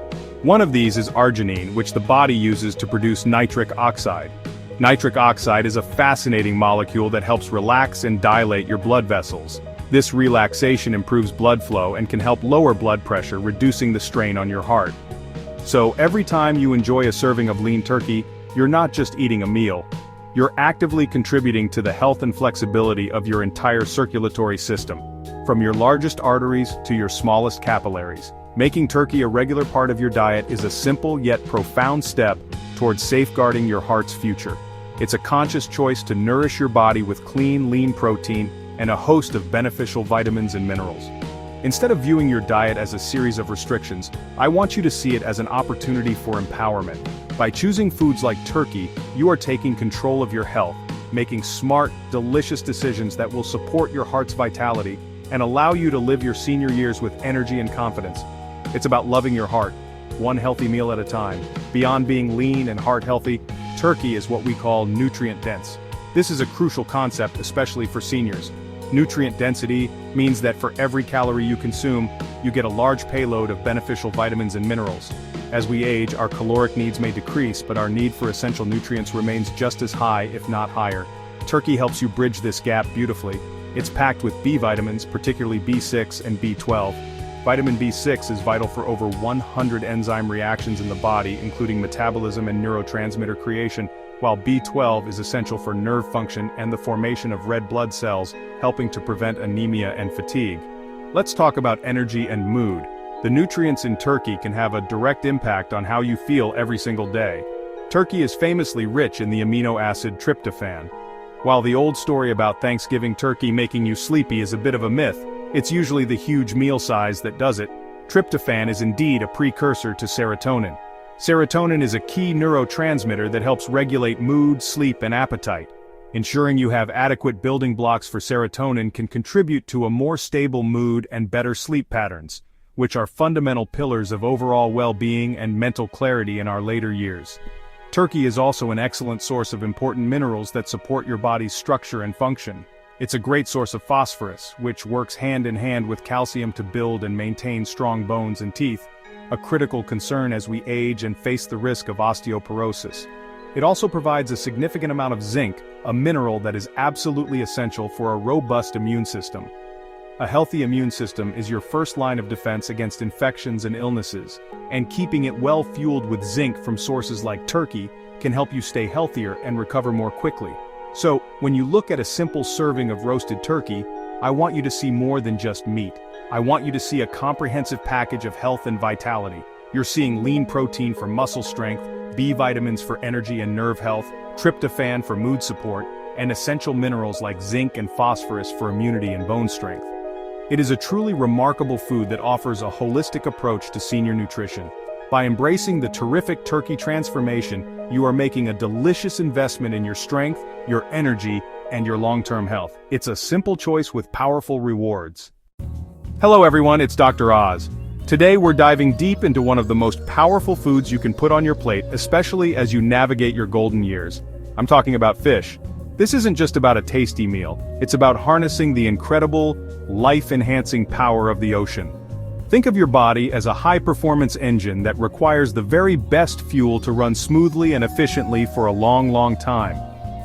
One of these is arginine, which the body uses to produce nitric oxide. Nitric oxide is a fascinating molecule that helps relax and dilate your blood vessels. This relaxation improves blood flow and can help lower blood pressure, reducing the strain on your heart. So every time you enjoy a serving of lean turkey, you're not just eating a meal. you're actively contributing to the health and flexibility of your entire circulatory system, from your largest arteries to your smallest capillaries. Making turkey a regular part of your diet is a simple yet profound step towards safeguarding your heart's future. It's a conscious choice to nourish your body with clean, lean protein and a host of beneficial vitamins and minerals. Instead of viewing your diet as a series of restrictions, I want you to see it as an opportunity for empowerment. By choosing foods like turkey, you are taking control of your health, making smart, delicious decisions that will support your heart's vitality and allow you to live your senior years with energy and confidence. It's about loving your heart, one healthy meal at a time. Beyond being lean and heart healthy, turkey is what we call nutrient dense. This is a crucial concept, especially for seniors. Nutrient density means that for every calorie you consume, you get a large payload of beneficial vitamins and minerals. As we age, our caloric needs may decrease, but our need for essential nutrients remains just as high, if not higher. Turkey helps you bridge this gap beautifully. It's packed with B vitamins, particularly B6 and B12. Vitamin B6 is vital for over 100 enzyme reactions in the body, including metabolism and neurotransmitter creation, while B12 is essential for nerve function and the formation of red blood cells, helping to prevent anemia and fatigue. Let's talk about energy and mood. The nutrients in turkey can have a direct impact on how you feel every single day. Turkey is famously rich in the amino acid tryptophan. While the old story about Thanksgiving turkey making you sleepy is a bit of a myth, it's usually the huge meal size that does it. Tryptophan is indeed a precursor to serotonin. Serotonin is a key neurotransmitter that helps regulate mood, sleep, and appetite. Ensuring you have adequate building blocks for serotonin can contribute to a more stable mood and better sleep patterns, which are fundamental pillars of overall well-being and mental clarity in our later years. Turkey is also an excellent source of important minerals that support your body's structure and function. It's a great source of phosphorus, which works hand in hand with calcium to build and maintain strong bones and teeth, a critical concern as we age and face the risk of osteoporosis. It also provides a significant amount of zinc, a mineral that is absolutely essential for a robust immune system. A healthy immune system is your first line of defense against infections and illnesses, and keeping it well fueled with zinc from sources like turkey can help you stay healthier and recover more quickly. So, when you look at a simple serving of roasted turkey, I want you to see more than just meat. I want you to see a comprehensive package of health and vitality. You're seeing lean protein for muscle strength, B vitamins for energy and nerve health, tryptophan for mood support, and essential minerals like zinc and phosphorus for immunity and bone strength. It is a truly remarkable food that offers a holistic approach to senior nutrition. By embracing the terrific turkey transformation, you are making a delicious investment in your strength, your energy, and your long-term health. It's a simple choice with powerful rewards. Hello everyone, it's Dr. Oz. Today we're diving deep into one of the most powerful foods you can put on your plate, especially as you navigate your golden years. I'm talking about fish. This isn't just about a tasty meal, it's about harnessing the incredible, life-enhancing power of the ocean. Think of your body as a high-performance engine that requires the very best fuel to run smoothly and efficiently for a long time.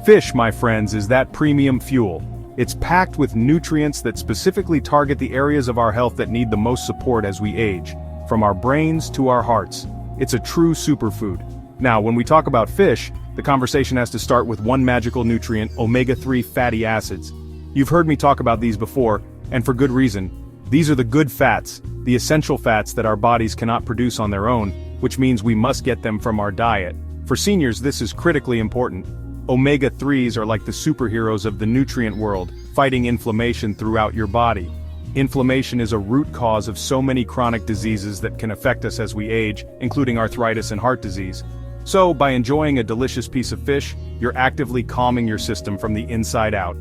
Fish, my friends, is that premium fuel. It's packed with nutrients that specifically target the areas of our health that need the most support as we age, from our brains to our hearts. It's a true superfood. Now, when we talk about fish, the conversation has to start with one magical nutrient, omega-3 fatty acids. You've heard me talk about these before, and for good reason. These are the good fats, the essential fats that our bodies cannot produce on their own, which means we must get them from our diet. For seniors, this is critically important. Omega-3s are like the superheroes of the nutrient world, fighting inflammation throughout your body. Inflammation is a root cause of so many chronic diseases that can affect us as we age, including arthritis and heart disease. So, by enjoying a delicious piece of fish, you're actively calming your system from the inside out.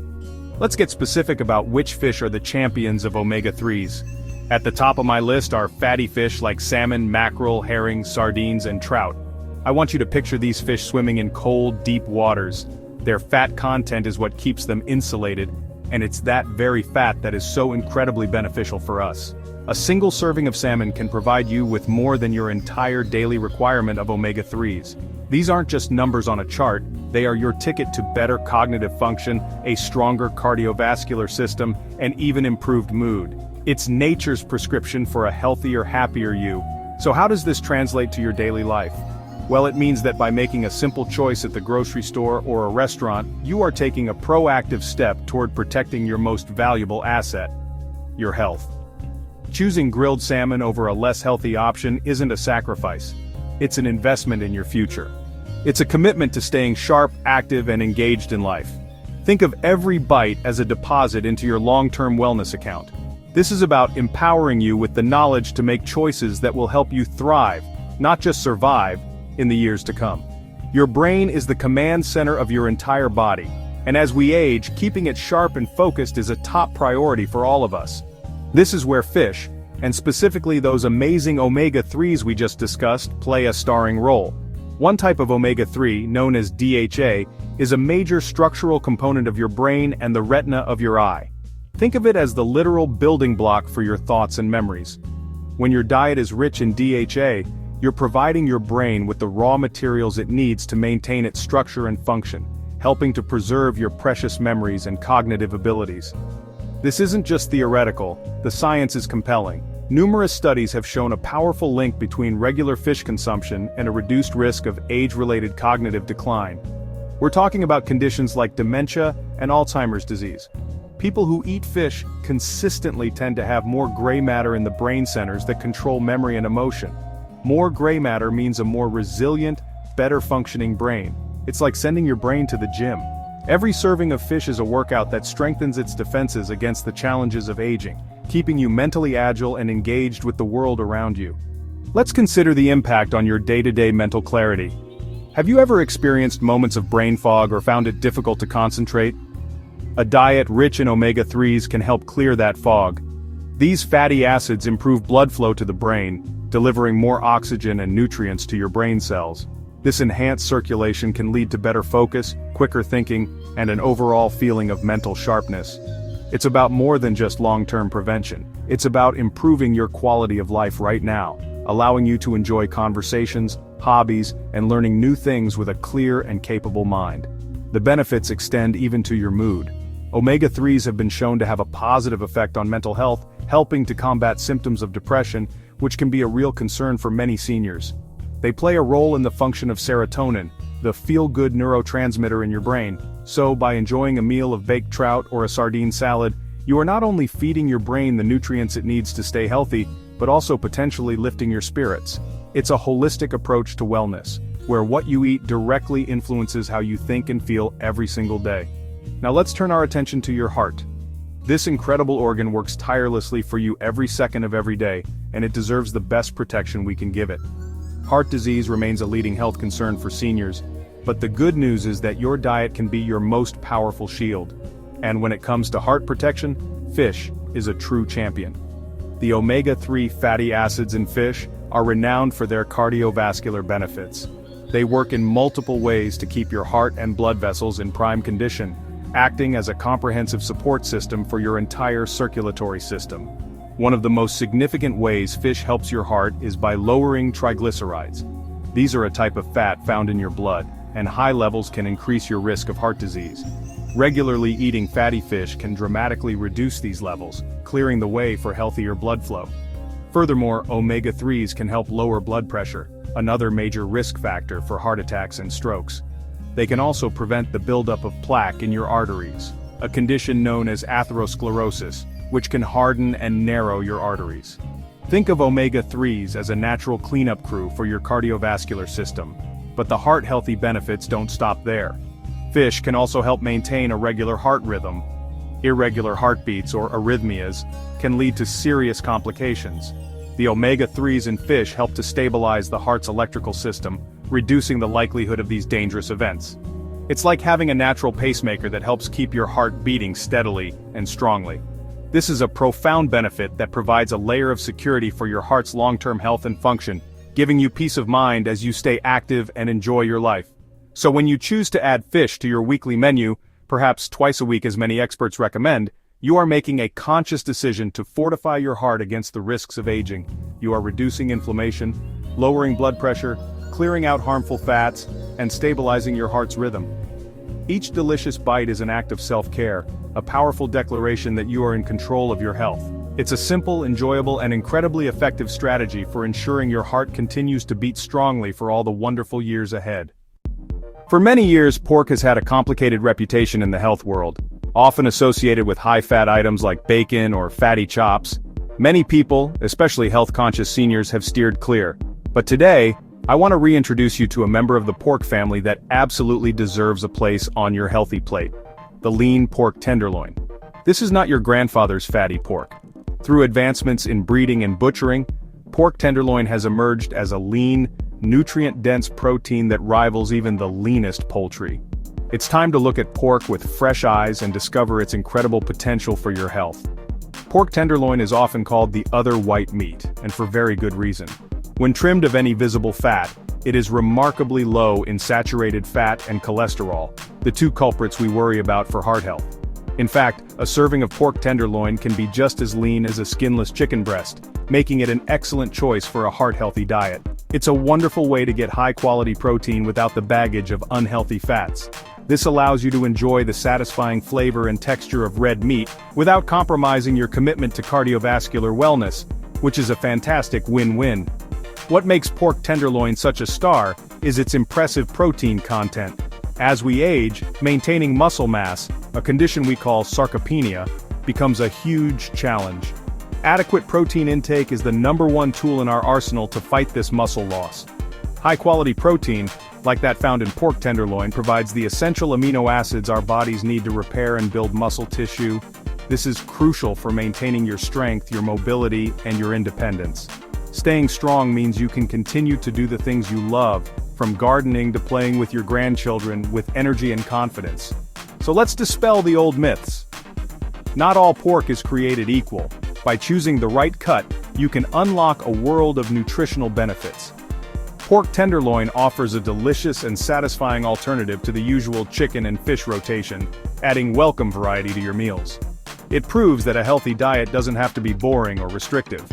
Let's get specific about which fish are the champions of omega-3s. At the top of my list are fatty fish like salmon, mackerel, herring, sardines, and trout. I want you to picture these fish swimming in cold, deep waters. Their fat content is what keeps them insulated, and it's that very fat that is so incredibly beneficial for us. A single serving of salmon can provide you with more than your entire daily requirement of omega-3s. These aren't just numbers on a chart, they are your ticket to better cognitive function, a stronger cardiovascular system, and even improved mood. It's nature's prescription for a healthier, happier you. So how does this translate to your daily life? Well, it means that by making a simple choice at the grocery store or a restaurant, you are taking a proactive step toward protecting your most valuable asset, your health. Choosing grilled salmon over a less healthy option isn't a sacrifice. It's an investment in your future. It's a commitment to staying sharp, active, and engaged in life. Think of every bite as a deposit into your long-term wellness account. This is about empowering you with the knowledge to make choices that will help you thrive, not just survive, in the years to come. Your brain is the command center of your entire body, and as we age, keeping it sharp and focused is a top priority for all of us. This is where fish, and specifically those amazing omega-3s we just discussed, play a starring role. One type of omega-3, known as DHA, is a major structural component of your brain and the retina of your eye. Think of it as the literal building block for your thoughts and memories. When your diet is rich in DHA, you're providing your brain with the raw materials it needs to maintain its structure and function, helping to preserve your precious memories and cognitive abilities. This isn't just theoretical, the science is compelling. Numerous studies have shown a powerful link between regular fish consumption and a reduced risk of age-related cognitive decline. We're talking about conditions like dementia and Alzheimer's disease. People who eat fish consistently tend to have more gray matter in the brain centers that control memory and emotion. More gray matter means a more resilient, better functioning brain. It's like sending your brain to the gym. Every serving of fish is a workout that strengthens its defenses against the challenges of aging, keeping you mentally agile and engaged with the world around you. Let's consider the impact on your day-to-day mental clarity. Have you ever experienced moments of brain fog or found it difficult to concentrate? A diet rich in omega-3s can help clear that fog. These fatty acids improve blood flow to the brain, delivering more oxygen and nutrients to your brain cells. This enhanced circulation can lead to better focus, quicker thinking, and an overall feeling of mental sharpness. It's about more than just long-term prevention. It's about improving your quality of life right now, allowing you to enjoy conversations, hobbies, and learning new things with a clear and capable mind. The benefits extend even to your mood. Omega-3s have been shown to have a positive effect on mental health, helping to combat symptoms of depression, which can be a real concern for many seniors. They play a role in the function of serotonin, the feel-good neurotransmitter in your brain, so by enjoying a meal of baked trout or a sardine salad, you are not only feeding your brain the nutrients it needs to stay healthy, but also potentially lifting your spirits. It's a holistic approach to wellness, where what you eat directly influences how you think and feel every single day. Now let's turn our attention to your heart. This incredible organ works tirelessly for you every second of every day, and it deserves the best protection we can give it. Heart disease remains a leading health concern for seniors, but the good news is that your diet can be your most powerful shield. And when it comes to heart protection, fish is a true champion. The omega-3 fatty acids in fish are renowned for their cardiovascular benefits. They work in multiple ways to keep your heart and blood vessels in prime condition, acting as a comprehensive support system for your entire circulatory system. One of the most significant ways fish helps your heart is by lowering triglycerides. These are a type of fat found in your blood, and high levels can increase your risk of heart disease. Regularly eating fatty fish can dramatically reduce these levels, clearing the way for healthier blood flow. Furthermore, omega-3s can help lower blood pressure, another major risk factor for heart attacks and strokes. They can also prevent the buildup of plaque in your arteries, a condition known as atherosclerosis, which can harden and narrow your arteries. Think of omega-3s as a natural cleanup crew for your cardiovascular system. But the heart-healthy benefits don't stop there. Fish can also help maintain a regular heart rhythm. Irregular heartbeats, or arrhythmias, can lead to serious complications. The omega-3s in fish help to stabilize the heart's electrical system, reducing the likelihood of these dangerous events. It's like having a natural pacemaker that helps keep your heart beating steadily and strongly. This is a profound benefit that provides a layer of security for your heart's long-term health and function, giving you peace of mind as you stay active and enjoy your life. So when you choose to add fish to your weekly menu, perhaps twice a week as many experts recommend, you are making a conscious decision to fortify your heart against the risks of aging. You are reducing inflammation, lowering blood pressure, clearing out harmful fats, and stabilizing your heart's rhythm. Each delicious bite is an act of self-care, a powerful declaration that you are in control of your health. It's a simple, enjoyable, and incredibly effective strategy for ensuring your heart continues to beat strongly for all the wonderful years ahead. For many years, pork has had a complicated reputation in the health world, often associated with high-fat items like bacon or fatty chops. Many people, especially health-conscious seniors, have steered clear. But today, I want to reintroduce you to a member of the pork family that absolutely deserves a place on your healthy plate: the lean pork tenderloin. This is not your grandfather's fatty pork. Through advancements in breeding and butchering, pork tenderloin has emerged as a lean, nutrient-dense protein that rivals even the leanest poultry. It's time to look at pork with fresh eyes and discover its incredible potential for your health. Pork tenderloin is often called the other white meat, and for very good reason. When trimmed of any visible fat, it is remarkably low in saturated fat and cholesterol, the two culprits we worry about for heart health. In fact, a serving of pork tenderloin can be just as lean as a skinless chicken breast, making it an excellent choice for a heart-healthy diet. It's a wonderful way to get high-quality protein without the baggage of unhealthy fats. This allows you to enjoy the satisfying flavor and texture of red meat without compromising your commitment to cardiovascular wellness, which is a fantastic win-win. What makes pork tenderloin such a star is its impressive protein content. As we age, maintaining muscle mass, a condition we call sarcopenia, becomes a huge challenge. Adequate protein intake is the #1 tool in our arsenal to fight this muscle loss. High-quality protein, like that found in pork tenderloin, provides the essential amino acids our bodies need to repair and build muscle tissue. This is crucial for maintaining your strength, your mobility, and your independence. Staying strong means you can continue to do the things you love, from gardening to playing with your grandchildren, with energy and confidence. So let's dispel the old myths. Not all pork is created equal. By choosing the right cut, you can unlock a world of nutritional benefits. Pork tenderloin offers a delicious and satisfying alternative to the usual chicken and fish rotation, adding welcome variety to your meals. It proves that a healthy diet doesn't have to be boring or restrictive.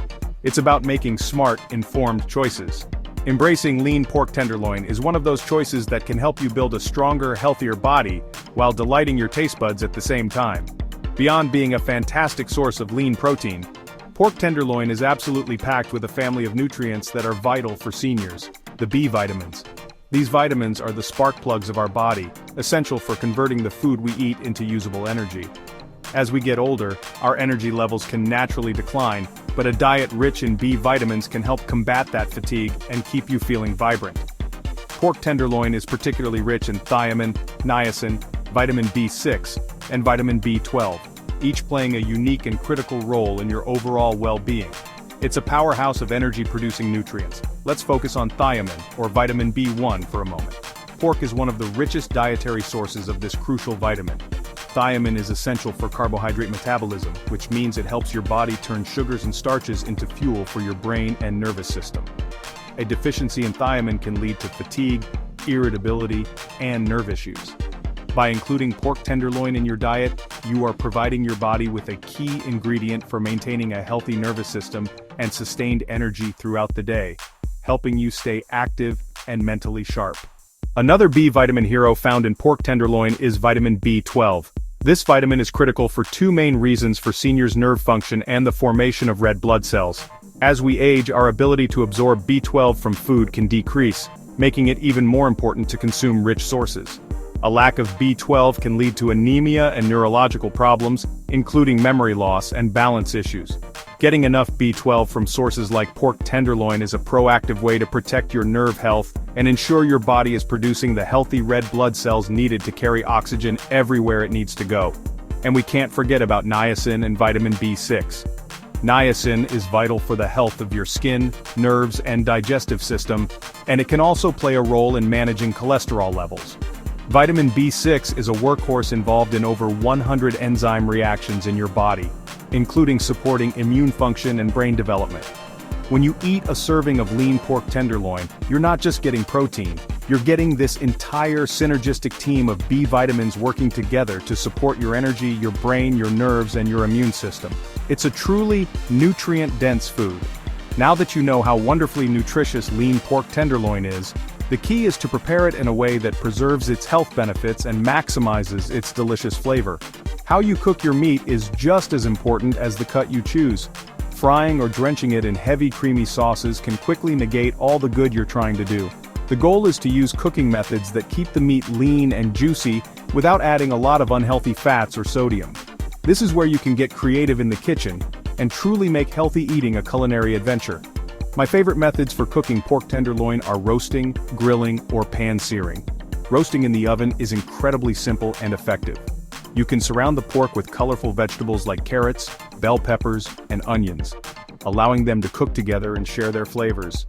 It's about making smart, informed choices. Embracing lean pork tenderloin is one of those choices that can help you build a stronger, healthier body while delighting your taste buds at the same time. Beyond being a fantastic source of lean protein, pork tenderloin is absolutely packed with a family of nutrients that are vital for seniors: the B vitamins. These vitamins are the spark plugs of our body, essential for converting the food we eat into usable energy. As we get older, our energy levels can naturally decline, but a diet rich in B vitamins can help combat that fatigue and keep you feeling vibrant. Pork tenderloin is particularly rich in thiamine, niacin, vitamin B6, and vitamin B12, each playing a unique and critical role in your overall well-being. It's a powerhouse of energy-producing nutrients. Let's focus on thiamine, or vitamin B1, for a moment. Pork is one of the richest dietary sources of this crucial vitamin. Thiamine is essential for carbohydrate metabolism, which means it helps your body turn sugars and starches into fuel for your brain and nervous system. A deficiency in thiamine can lead to fatigue, irritability, and nerve issues. By including pork tenderloin in your diet, you are providing your body with a key ingredient for maintaining a healthy nervous system and sustained energy throughout the day, helping you stay active and mentally sharp. Another B vitamin hero found in pork tenderloin is vitamin B12. This vitamin is critical for two main reasons: for seniors' nerve function and the formation of red blood cells. As we age, our ability to absorb B12 from food can decrease, making it even more important to consume rich sources. A lack of B12 can lead to anemia and neurological problems, including memory loss and balance issues. Getting enough B12 from sources like pork tenderloin is a proactive way to protect your nerve health and ensure your body is producing the healthy red blood cells needed to carry oxygen everywhere it needs to go. And we can't forget about niacin and vitamin B6. Niacin is vital for the health of your skin, nerves, and digestive system, and it can also play a role in managing cholesterol levels. Vitamin B6 is a workhorse involved in over 100 enzyme reactions in your body, including supporting immune function and brain development. When you eat a serving of lean pork tenderloin, you're not just getting protein, you're getting this entire synergistic team of B vitamins working together to support your energy, your brain, your nerves, and your immune system. It's a truly nutrient-dense food. Now that you know how wonderfully nutritious lean pork tenderloin is, the key is to prepare it in a way that preserves its health benefits and maximizes its delicious flavor. How you cook your meat is just as important as the cut you choose. Frying or drenching it in heavy creamy sauces can quickly negate all the good you're trying to do. The goal is to use cooking methods that keep the meat lean and juicy without adding a lot of unhealthy fats or sodium. This is where you can get creative in the kitchen and truly make healthy eating a culinary adventure. My favorite methods for cooking pork tenderloin are roasting, grilling, or pan-searing. Roasting in the oven is incredibly simple and effective. You can surround the pork with colorful vegetables like carrots, bell peppers, and onions, allowing them to cook together and share their flavors.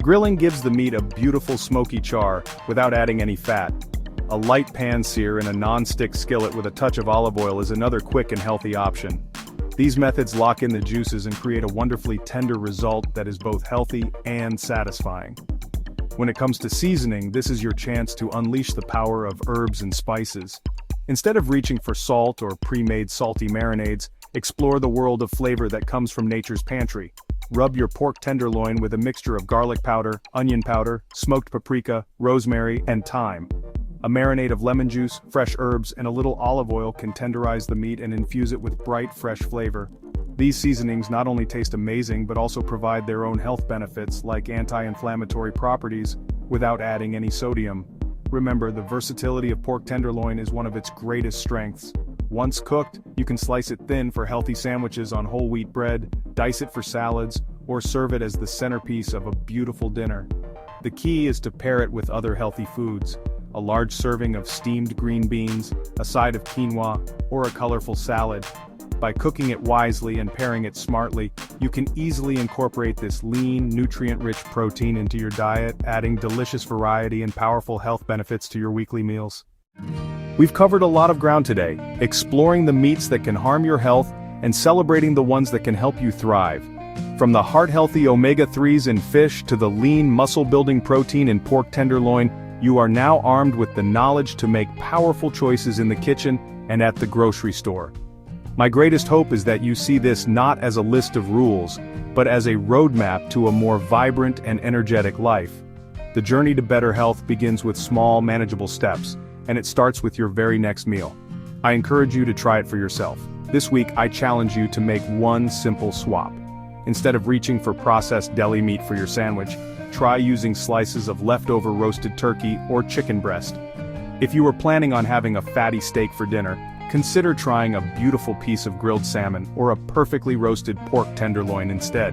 Grilling gives the meat a beautiful smoky char without adding any fat. A light pan sear in a non-stick skillet with a touch of olive oil is another quick and healthy option. These methods lock in the juices and create a wonderfully tender result that is both healthy and satisfying. When it comes to seasoning, this is your chance to unleash the power of herbs and spices. Instead of reaching for salt or pre-made salty marinades, explore the world of flavor that comes from nature's pantry. Rub your pork tenderloin with a mixture of garlic powder, onion powder, smoked paprika, rosemary, and thyme. A marinade of lemon juice, fresh herbs, and a little olive oil can tenderize the meat and infuse it with bright, fresh flavor. These seasonings not only taste amazing but also provide their own health benefits like anti-inflammatory properties without adding any sodium. Remember, the versatility of pork tenderloin is one of its greatest strengths. Once cooked, you can slice it thin for healthy sandwiches on whole wheat bread, dice it for salads, or serve it as the centerpiece of a beautiful dinner. The key is to pair it with other healthy foods. A large serving of steamed green beans, a side of quinoa, or a colorful salad. By cooking it wisely and pairing it smartly, you can easily incorporate this lean, nutrient-rich protein into your diet, adding delicious variety and powerful health benefits to your weekly meals. We've covered a lot of ground today, exploring the meats that can harm your health and celebrating the ones that can help you thrive. From the heart-healthy omega-3s in fish to the lean, muscle-building protein in pork tenderloin, you are now armed with the knowledge to make powerful choices in the kitchen and at the grocery store. My greatest hope is that you see this not as a list of rules, but as a roadmap to a more vibrant and energetic life. The journey to better health begins with small, manageable steps, and it starts with your very next meal. I encourage you to try it for yourself. This week, I challenge you to make one simple swap. Instead of reaching for processed deli meat for your sandwich, try using slices of leftover roasted turkey or chicken breast. If you were planning on having a fatty steak for dinner, consider trying a beautiful piece of grilled salmon or a perfectly roasted pork tenderloin instead.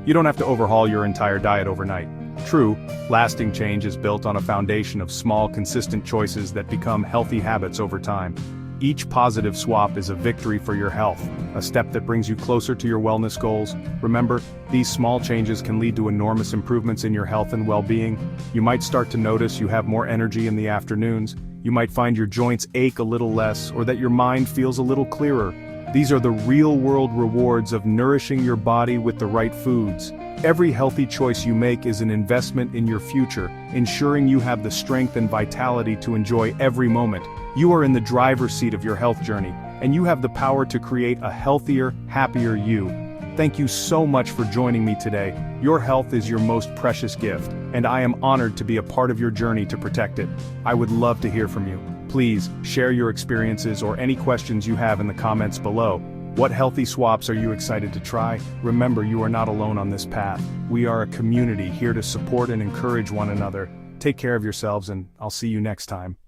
You don't have to overhaul your entire diet overnight. True, lasting change is built on a foundation of small, consistent choices that become healthy habits over time. Each positive swap is a victory for your health, a step that brings you closer to your wellness goals. Remember, these small changes can lead to enormous improvements in your health and well-being. You might start to notice you have more energy in the afternoons. You might find your joints ache a little less, or that your mind feels a little clearer. These are the real-world rewards of nourishing your body with the right foods. Every healthy choice you make is an investment in your future, ensuring you have the strength and vitality to enjoy every moment. You are in the driver's seat of your health journey, and you have the power to create a healthier, happier you. Thank you so much for joining me today. Your health is your most precious gift, and I am honored to be a part of your journey to protect it. I would love to hear from you. Please, share your experiences or any questions you have in the comments below. What healthy swaps are you excited to try? Remember, you are not alone on this path. We are a community here to support and encourage one another. Take care of yourselves, and I'll see you next time.